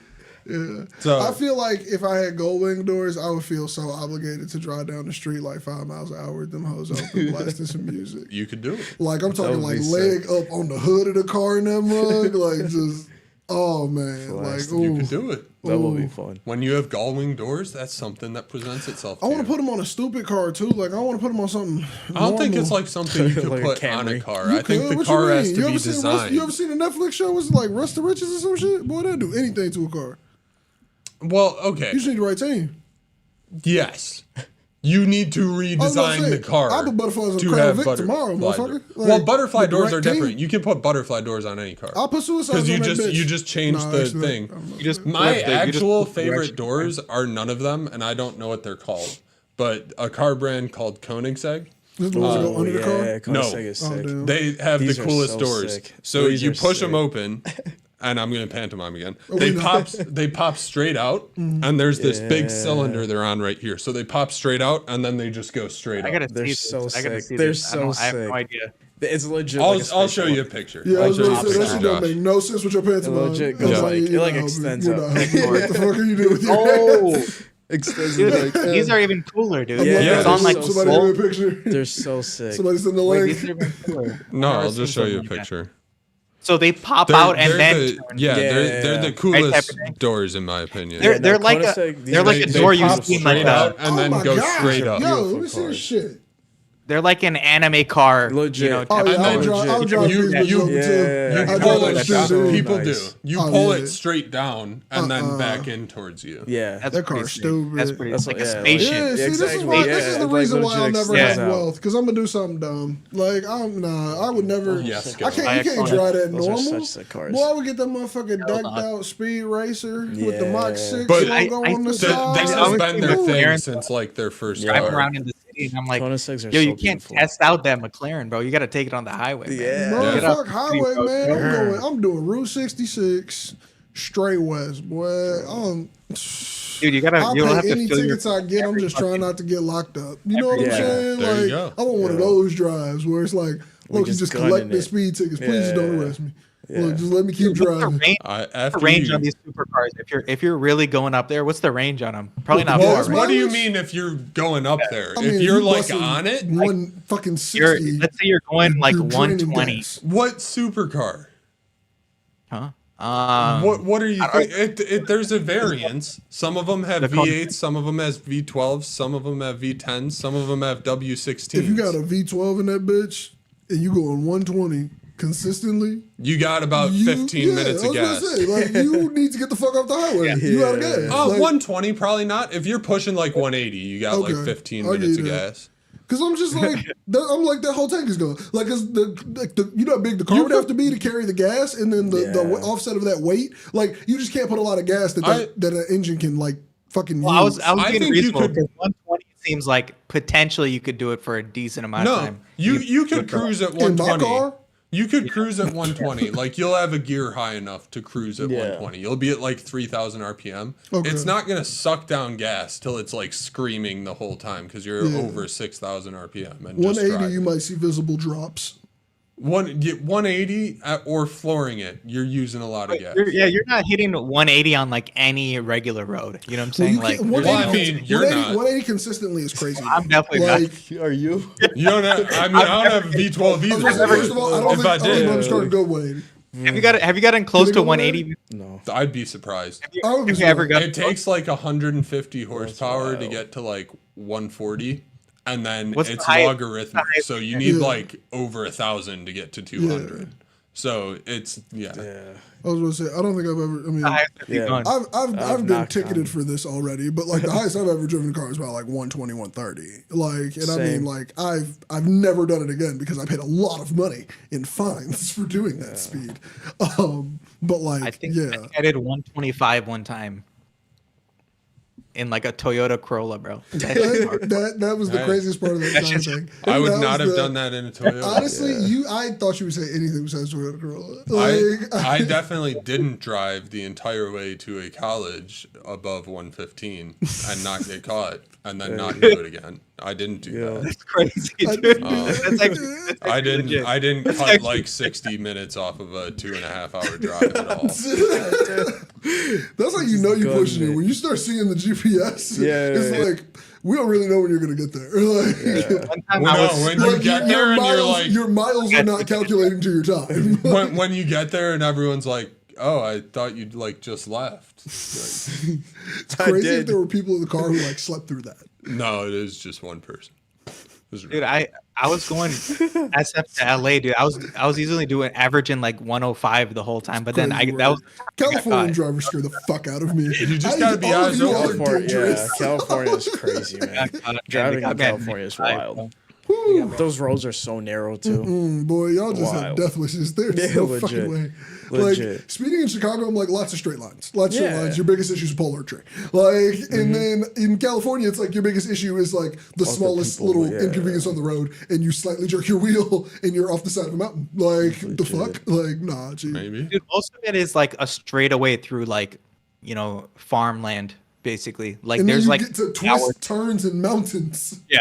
Yeah. So I feel like if I had gold wing doors, I would feel so obligated to drive down the street like 5 miles an hour with them hoes open, blasting some music. you could do it. Like I'm talking would like be leg up on the hood of the car in that mug, like just oh man, like Blasting. You ooh. could do it. That would be fun. When you have gull wing doors, that's something that presents itself. I want to you. put them on a stupid car too. Like I want to put them on something. I don't think normal. it's like something you could Like a put on a Camry. car. You I think could? the What car you has mean? to You be ever seen designed. you ever seen a Netflix show? Was it like Rust to Riches or some shit? Boy, they'll do anything to a car. Well, okay. You just need the right team. Yes. You need to I was gonna redesign say, the car. I'll put butterflies on to Crown have Vic tomorrow, butterfly motherfucker. doors. Well, Like, butterfly with the doors right are team. different. You can put butterfly doors on any car. I'll put suicide Because on you that just bitch. you just changed Nah, the actually, thing. I don't know. You just My flip it, you just actual flip the favorite direction. doors are none of them, and I don't know what they're called. But a car brand called Koenigsegg. This is the ones that go under the car. Yeah, No. Koenigsegg is sick. damn. They have These the are coolest so doors. sick. So These you are push them sick. open, and I'm gonna pantomime again. we They know. they pop straight out, and there's this big cylinder they're on right here. So they pop straight out, and then they just go straight I up. gotta They're see so this. I gotta sick. see They're this. so I have no sick. idea. It's legit. I'll like a I'll spaceship. show you a picture. Yeah, I I'll was show you gonna a say that picture, shit don't Josh. make no sense with your pantomime. legit Cause goes like- it you're like not- extends you're up. not helping. What the fuck are you doing with your Oh, extends Dude, it like these are even cooler, dude. Yeah, it's on like so somebody full. give me a picture. they're so sick. Somebody send the Wait, link. these are even cooler. No, I've I'll never just seen show you a something like that. picture. So they pop They're- out and they're then the- turn. they're the Yeah. coolest Right, type of doors in my opinion. They're no, like Koenigsegg, these they're are like a like- door they you pop see straight like out a, and then my go gosh. straight up. Yo, let me Beautiful see this shit. they're like an anime car. Legit. You know, Oh yeah, And I then would drive you- these you- bitches over yeah, too. yeah, I You drive pull those it shit down. too. People nice. do. You Oh, pull yeah. it straight down and then back in towards you. Yeah. that's That pretty car's sick. stupid. That's pretty. That's It's like what- a yeah, spaceship. Yeah, see, this is exactly. why. Yeah, This is the like reason why I'll legit never extends have out. wealth because I'm gonna do something dumb. Like I would never. Yes, I can't. I You can't iconic. drive that Those are normal. such sick cars. Boy, I would get that motherfucking Hell decked no. out speed racer with the Yeah. Mach 6 But logo I on the still- side. This I has always been think their the thing McLaren- since like their first Yeah. Drive car. around in the city, and I'm like, Koenigseggs are yo, so you can't beautiful. test out that McLaren, bro. You got to take it on the highway. Man. Yeah. Bro, Get fuck up. highway, Bro. man. I'm doing Route 66 straight west, boy. Dude, you gotta. I'll You'll have pay to any fill your. tickets I get. I'm just trying not to get locked up. You know what I'm Yeah. saying? There you Like, go. I want one of Yeah. those drives where it's like, look, you just just gunning collect the it. speed tickets. Please Yeah. just don't arrest me. Look, just let me keep driving. The range on these supercars. If you're really going up there, what's the range on them? Probably not Well, far. what Right? do you mean if you're going up there? I mean, if you're like busting on it, one fucking 60. Let's say you're going like you're draining 120. gas. what supercar? Huh? What are you? There's a variance. Some of them have V8s, some of them has V12s, some of them have V10s, some of them have W16s. If you got a V12 in that bitch and you going 120 consistently, you got about 15 minutes of gas. Say, like, you need to get the fuck off the highway. You out of gas. Oh, Like, 120 probably not. If you're pushing like 180, you got like 15 minutes of gas. Because I'm just like, I'm like, that whole tank is going. Like, cause you know how big the car would have to be to carry the gas, and then the offset of that weight. Like, you just can't put a lot of gas that an engine can like fucking use. I was I being think you reasonable could- because 120 seems like potentially you could do it for a decent amount of No, time. you could cruise at in my 120. car. You could cruise at 120. Like, you'll have a gear high enough to cruise at 120. You'll be at like 3,000 RPM. Okay. It's not going to suck down gas till it's like screaming the whole time because you're over 6,000 RPM. And 180, you might see visible drops. 180 or flooring it, you're using a lot of gas. You're not hitting 180 on like any regular road. You know what I'm saying? Well, you Like, can't- I mean, you're not. 180 consistently is crazy. I'm definitely like, not. Are you? You don't have, I mean, I don't have a V12 either. First of all, I don't if I think I'm did, starting to go 180. Have you gotten close Did it to go 180? No. I'd be surprised. I Have you ever got? It takes like 150 horsepower to get to like 140, and then What's the it's highest- logarithmic. So you need like over 1,000 to get to 200. So it's I was going to say, I don't think I've ever. I mean, Yeah. I've been knocked ticketed on. for this already, but like the highest I've ever driven a car is about like 120, 130. Like, and I mean, Same. like I've never done it again because I paid a lot of money in fines for doing that speed. But like, I think I did 125 one time in like a Toyota Corolla, bro. that was the craziest part of that entire thing. I would That not was have done that in a Toyota. Honestly, I thought you would say anything besides Toyota Corolla. I definitely didn't drive the entire way to a college above 115 and not get caught and then not do it again. I didn't do that. That's crazy, dude. That's I didn't. legit. I didn't cut like 60 minutes off of a 2.5-hour drive at all. That's how you know you're pushing it. When you start seeing the GPS, it's like, we don't really know when you're going to get there. Like, One time Well, I was, no, when you get there and you're like, your miles are not calculating to your time. when you get there and everyone's like, "Oh, I thought you'd like just left." Like, It's crazy if there were people in the car who like slept through that. no, it is just one person. dude. I was going SF to LA, dude. I was easily doing averaging like 105 the whole time, but then Crazy that was Californian drivers scare the fuck out of me. You just gotta be all of honest. you are California, dangerous. California is crazy, man. Driving in California is wild. Those roads are so narrow too. Boy, y'all just have Wild. death wishes. There's Yeah, no legit. fucking way. Legit. Like, speeding in Chicago, I'm like, lots of straight lines. Lots of straight Yeah. lines. Your biggest issue is a polar tree. Like, and then in California, it's like your biggest issue is like the smallest people, little inconvenience on the road, and you slightly jerk your wheel, and you're off the side of a mountain. Like, the fuck? Like, nah, gee. Maybe. dude. Most of it is like a straightaway through like farmland, basically. Like And then there's you like get to twist turns and mountains. yeah.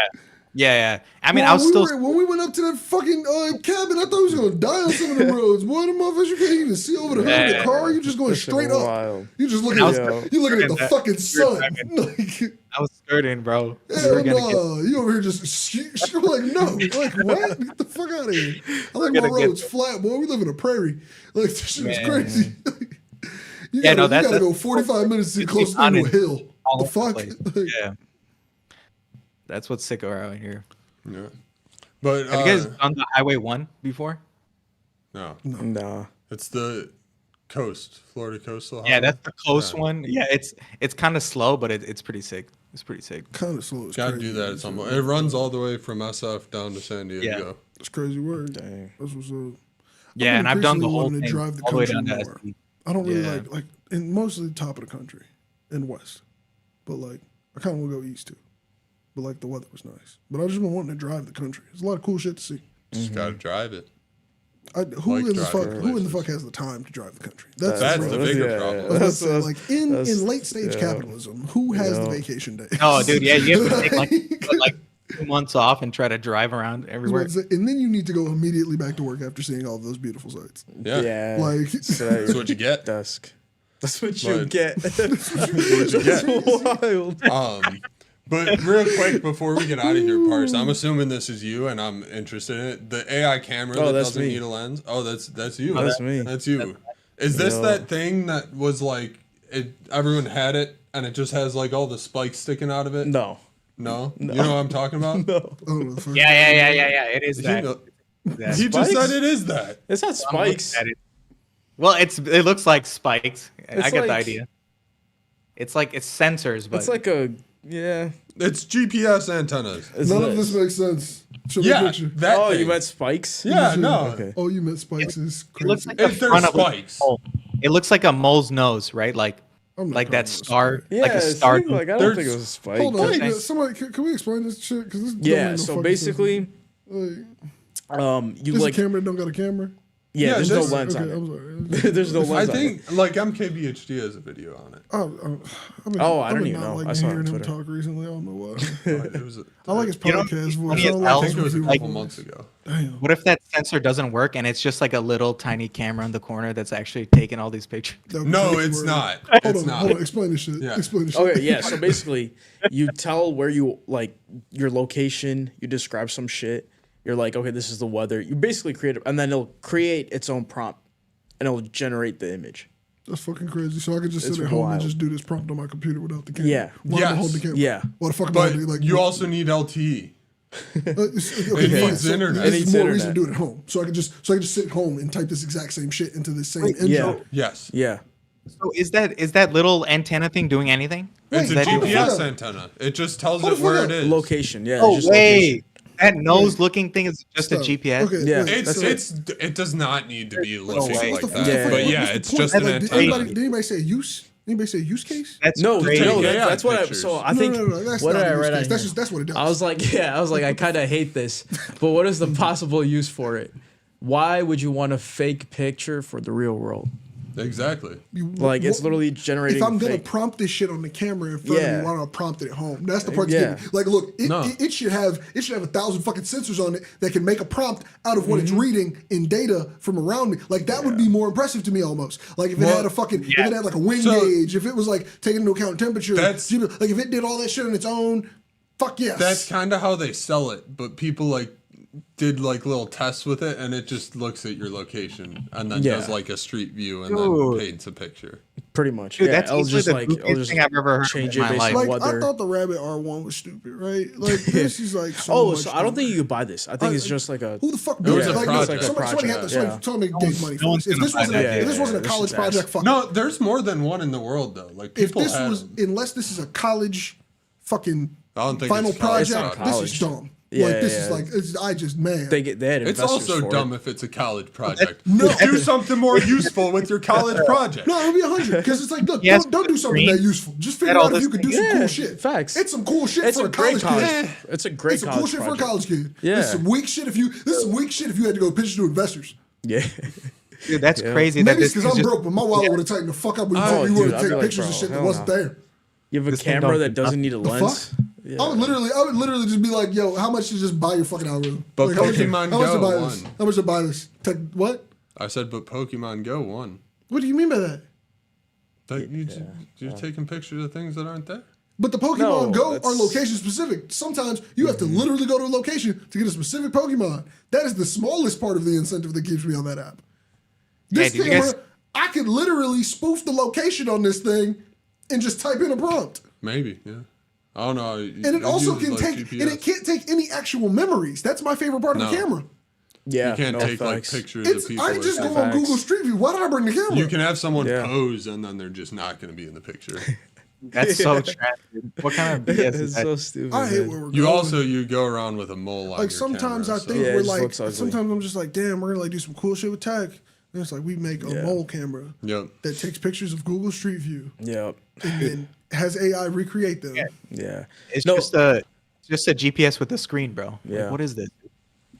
I mean, Well, I was still when we went up to that fucking cabin, I thought we was gonna die on some of the roads. Boy, the motherfuckers, you can't even see over the hood of the car. You just going straight up. Wild. You just looking at you looking at the fucking sun. Like, I was skirting, bro. hell no, you over here just you're like no, like what? Get the fuck out of here. I like my gonna get roads flat, boy. We live in a prairie. Like this shit is crazy. You Yeah, gotta, no, you gotta that's go 45 minutes to get close to on a it. hill. All The over fuck? place. Like, Yeah, that's what's sick around here. Yeah. But Have you guys done the Highway 1 before? no, Nah. it's the coast, Florida coastal. Yeah, highway. that's the close one. Yeah, it's kind of slow, but it's pretty sick. It's pretty sick. kind of slow. It's Gotta crazy. do that at some point. It runs all the way from SF down to San Diego. Yeah. It's crazy word. Dang. That's what's up. Yeah, and I've done the increasingly whole wanting thing to drive the all the way country down to more. SD. I don't really Yeah. like in mostly the top of the country in west, but like I kind of want to go east too. But like the weather was nice. But I just been wanting to drive the country. There's a lot of cool shit to see. Just gotta drive it. Who Like in the fuck? driving Who in the places. fuck has the time to drive the country? That's the real- bigger yeah, problem. I was about to say, That's- like in late stage capitalism, who has the vacation day? Oh, dude, yeah, you have to take like 2 months off and try to drive around everywhere. And then you need to go immediately back to work after seeing all of those beautiful sights. Yeah. Like That's what you get. Dusk. That's what you But- get. That's what you get. Wild. But real quick before we get out of here, Parse, I'm assuming this is you, and I'm interested in it. The AI camera that that's doesn't me. need a lens. Oh, that's you. That's me. That's you. Is this that thing that was like everyone had it, and it just has like all the spikes sticking out of it? No. No. You know what I'm talking about? No. Yeah. It is You that. know- that. He just Spikes? said it is that. It's not spikes. Well, it looks like spikes. It's I get the like- idea. It's like it's sensors, but It's like a yeah. It's GPS antennas. It's none this. of this makes sense. Show me a Yeah, picture. that. Oh, thing. you meant spikes? Yeah, no. Okay. Oh, you meant spikes is it looks crazy. like the If there's front of a spikes. mole. It looks like a mole's nose, right? Like I'm not like calling that it a star, spike. Yeah, like a star. see, like I don't There's- think it was a spike. Hold on, Okay. somebody, can we explain this shit? Because this don't Yeah, make no so fucking basically, sense. Like, you this like a camera that don't got a camera. yeah, there's no this- lens Okay, on I'm it. sorry. There's no I lens on it. think like MKBHD has a video on it. I don't even know. I saw it on hearing him Twitter. talk recently. I don't know why. It was. I like his You know, podcast voice. funny I as don't hell, like I think it was a his couple voice. months ago. Damn. What if that sensor doesn't work and it's just like a little tiny camera in the corner that's actually taking all these pictures? That would be No, crazy it's word. not. Hold It's on, not. hold on. Explain this shit. Yeah. Explain this shit. Okay, yeah. So basically, you tell where you like your location. You describe some shit. You're like, okay, this is the weather. You basically create it, and then it'll create its own prompt, and it'll generate the image. That's fucking crazy. So I could just sit It's at home and wild. just do this prompt on my computer without the camera. Yeah. Why am I Yes. holding the camera? Yeah. Why the fuck am But I like? you also need LTE. Okay, It needs so internet. There's It needs more internet. reason to do it at home. So I could just sit home and type this exact same shit into this same engine. Yeah. Yes. Yeah. So is that little antenna thing doing anything? It's a Wait, hold the GPS fuck up. antenna. It just tells Hold it the where fuck it up. is. Location. Yeah. Oh just wait, location. that nose-looking thing is just a So, GPS. Okay, Yeah. wait, It does not need to be looking way. like what's the- that. what's the Yeah. fuck- But yeah, what's the it's point? just an Like, antenna. did anybody say use? Anybody say use case? That's No, crazy. no, AI that's what I. pictures. So I No, think no, that's what not did I a use read case. on That's here? just that's what it does. I was like, I kind of hate this, but what is the possible use for it? Why would you want a fake picture for the real world? Exactly. Like it's literally generating. If I'm gonna fake. prompt this shit on the camera in front of Yeah. me, why don't I prompt it at home? That's the part that's Yeah. getting me. Like, look, No. it should have 1,000 fucking sensors on it that can make a prompt out of what it's reading in data from around me. Like that would be more impressive to me almost. Like if it had a fucking, if it had like a wind So- gauge, if it was like taking into account temperature, That's- like if it did all that shit on its own, fuck yes. That's kind of how they sell it, but people like did like little tests with it, and it just looks at your location and then Yeah. does like a street view and Dude. then paints a picture. Pretty much. Dude, yeah, that's it'll easily just the like it'll goofiest just thing I've ever heard change in it my based life. on like I weather. thought the Rabbit R1 was stupid, right? Like this is like so Oh, much so I don't think stupid. you could buy this. I think it's just like a. Who the fuck It did was that? a Like, project. somebody had to, Yeah. somebody gave money no for one's this. If this gonna wasn't, buy a, that. if this wasn't a Yeah, college this is project, ass. fuck No, it. there's more than one in the world though. Like If people this had was, them. unless this is a college fucking I don't think final it's college. It's project, not this college. is dumb. Yeah, like this yeah, is yeah. like I just man. They had It's investors also for dumb It. if it's a college project. No. Do something more useful with your college project. No, it'll be 100 because it's like, look, Yes, don't do something green. that useful. Just figure Get all out if this you could do thing. some Yeah, cool shit. facts. It's some cool shit It's for a a great college college. kid. It's a great It's some college cool shit for a project. college kid. Yeah. This is some weak shit if you. This is some weak shit if you had to go pitch to investors. Yeah. Dude, that's crazy. Maybe that it's this because is I'm just, broke, but my wallet would have tightened the fuck up when Oh, you were dude, to I'd be take like, pictures bro, of shit that hell wasn't no. there. You have a This thing camera don't that do doesn't need a The lens. fuck? I would literally just be like, yo, how much to just buy your fucking algorithm? But like, how much to Pokemon buy Go this? won. How much to buy this? What? I said, but Pokemon Go won. What do you mean by that? Like you're taking pictures of things that aren't there. But the Pokemon No, Go that's- are location specific. Sometimes you have to literally go to a location to get a specific Pokemon. That is the smallest part of the incentive that keeps me on that app. This did you camera, guys- I could literally spoof the location on this thing and just type in a prompt. Maybe, yeah. I don't know. And it also can take, and it can't take any actual memories. That's my favorite part of No. the camera. Yeah. You can't no take like facts. pictures of It's, people. I can just or go something. on Google Street View. Why did I bring the camera? You can have someone Yeah. pose and then they're just not going to be in the picture. that's so trash. Dude. What kind of BS is It's that? so stupid. I hate man. where we're You going. also you go around with a mole on like your sometimes camera, I think Yeah, it we're just like, looks ugly. sometimes I'm just like, damn, we're gonna like do some cool shit with tech. And it's like we make a Yeah. mole camera Yep. that takes pictures of Google Street View Yeah. and then has AI recreate them. Yeah. It's No. just a GPS with a screen, bro. Like, Yeah. what is this?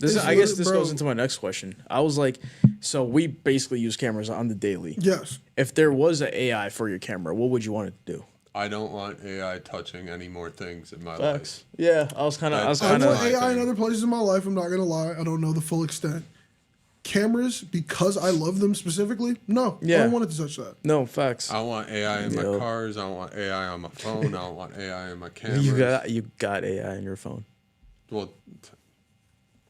This It's I guess lit, this bro. goes into my next question. I was like, so we basically use cameras on the daily. Yes. If there was an AI for your camera, what would you want it to do? I don't want AI touching any more things in my Facts. life. Yeah, I was kind of. I want AI in other places in my life. I'm not gonna lie. I don't know the full extent. Cameras, because I love them specifically. No, I don't want it to touch that. No, facts. I want AI in my cars. I want AI on my phone. I don't want AI in my cameras. You got AI in your phone. Well,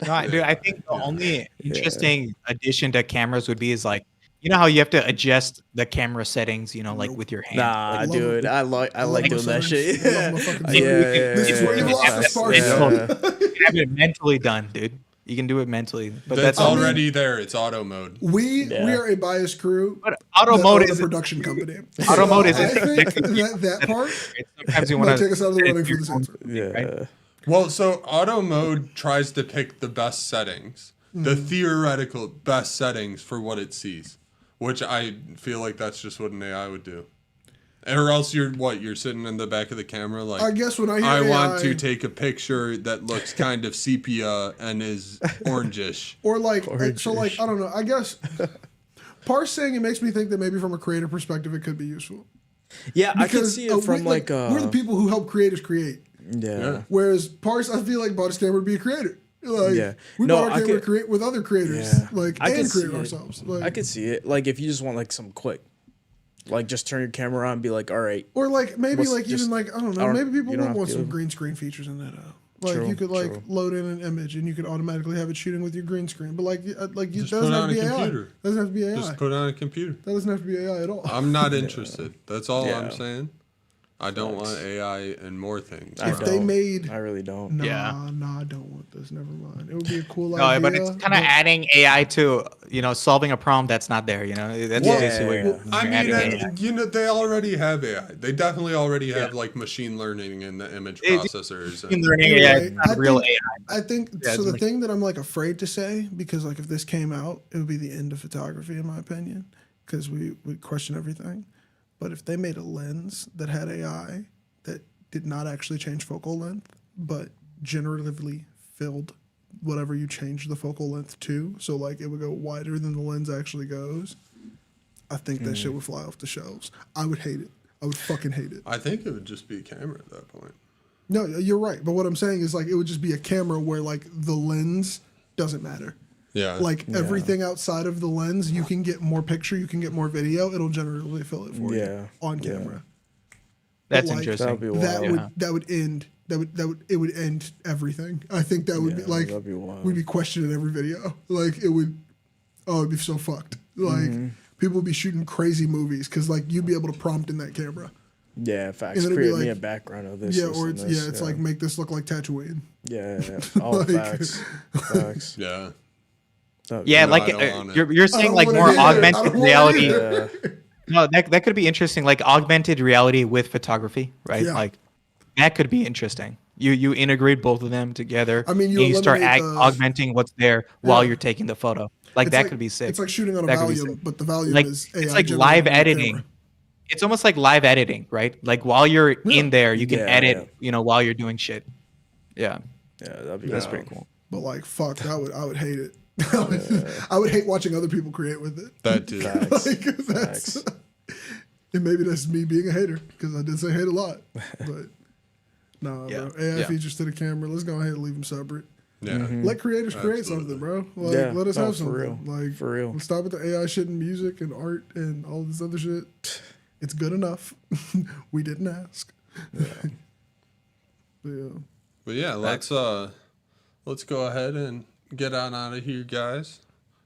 No, dude, I think the only interesting addition to cameras would be is like, you know how you have to adjust the camera settings, you know, like with your hand. Nah, like, dude, I like doing that shit. This is where you lost the spark. You can have it mentally done, dude. You can do it mentally, but that's already there. It's auto mode. We are a biased crew. But auto mode is a production company. Auto mode is. I think that part. Sometimes you want to take us out of the running for this answer. Yeah. Right? Well, so auto mode tries to pick the best settings, the theoretical best settings for what it sees, which I feel like that's just what an AI would do. Or else you're sitting in the back of the camera like, I guess when I hear AI, want to take a picture that looks kind of sepia and is orangish. Or like, so like, I don't know, I guess parsing, it makes me think that maybe from a creator perspective, it could be useful. Yeah, I can see it from we're the people who help creators create. Yeah. Whereas parse, I feel like bought a camera would be a creator. Like, we bought our camera to create with other creators, and create ourselves. Like, I could see it. Like if you just want like some quick, like just turn your camera on and be like, all right. Or like maybe like even like I don't know, maybe people would want some to. green screen features in that. Like you could like load in an image and you could automatically have it shooting with your green screen. But like you doesn't have to be AI. Doesn't have to be AI. Just put it on a computer. That doesn't have to be AI at all. I'm not interested. That's all I'm saying. I don't want AI and more things. If they made, I really don't. Nah, I don't want this. Never mind. It would be a cool idea. No, but it's kind of adding AI to solving a problem that's not there. That's basically what I mean, they already have AI. They definitely already have like machine learning in the image processors. Machine learning AI, it's not real AI. I think so. The thing that I'm like afraid to say, because like if this came out, it would be the end of photography in my opinion, because we would question everything. But if they made a lens that had AI that did not actually change focal length, but generatively filled whatever you change the focal length to, so like it would go wider than the lens actually goes, I think that shit would fly off the shelves. I would hate it. I would fucking hate it. I think it would just be a camera at that point. No, you're right. But what I'm saying is like it would just be a camera where like the lens doesn't matter. Yeah. Like everything outside of the lens, you can get more picture, you can get more video. It'll generally fill it for you on camera. That's interesting. That would end. It would end everything. I think that would be like we'd be questioning every video. Like it would. Oh, it'd be so fucked. Like people would be shooting crazy movies because like you'd be able to prompt in that camera. Yeah, facts. Create me a background of this. Yeah, or it's like make this look like Tatooine. Yeah. All facts. Facts. Yeah. Yeah, like you're saying like more augmented reality. No, that could be interesting, like augmented reality with photography, right? Yeah. Like that could be interesting. You integrate both of them together. I mean, you start augmenting what's there while you're taking the photo. Like that could be sick. It's like shooting on a Valium, but the Valium is AI. It's like live editing. It's almost like live editing, right? Like while you're in there, you can edit, while you're doing shit. Yeah. Yeah, that's pretty cool. But like, fuck, I would hate it. I would hate watching other people create with it. That too. And maybe that's me being a hater because I did say hate a lot. But bro. AI features to the camera. Let's go ahead and leave them separate. Yeah. Let creators create something, bro. Like, let us have something. For real. Like, for real. Let's stop with the AI shit and music and art and all this other shit. It's good enough. We didn't ask. But yeah, let's go ahead and get on out of here, guys.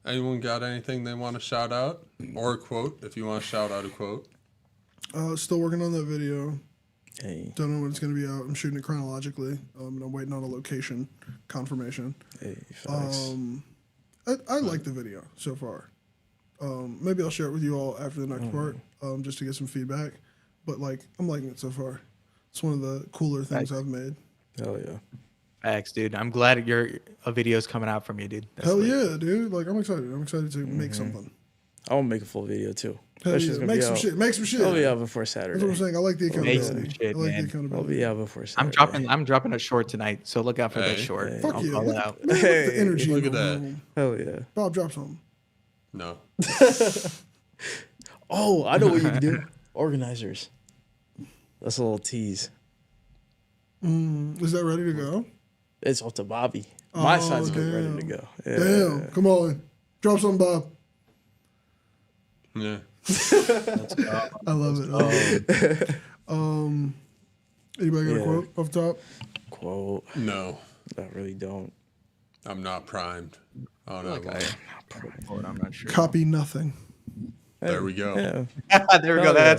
Anyone got anything they want to shout out or a quote? If you want to shout out a quote. Still working on that video. Hey. Don't know when it's gonna be out. I'm shooting it chronologically. I'm waiting on a location confirmation. Hey, I like the video so far. Maybe I'll share it with you all after the next part, just to get some feedback. But like, I'm liking it so far. It's one of the cooler things I've made. Hell yeah. Thanks, dude. I'm glad a video's coming out from you, dude. Hell yeah, dude. Like, I'm excited. I'm excited to make something. I want to make a full video too. Hell yeah. Make some shit. Make some shit. I'll be out before Saturday. That's what I'm saying. I like the accountability. Make some shit, man. I'll be out before Saturday. I'm dropping a short tonight, so look out for that short. Fuck I'll yeah. call it out. Look at the energy. Look at that. Hell yeah. Bob, drop something. No. Oh, I know what you can do. Organizers. That's a little tease. Is that ready to go? It's off to Bobby. My side's ready to go. Yeah. Damn, come on. Drop something, Bob. Yeah. I love it. Anybody got a quote off top? Quote. No. I really don't. I'm not primed. Oh, no. I'm not sure. Copy nothing. There we go. Yeah. There we go. That's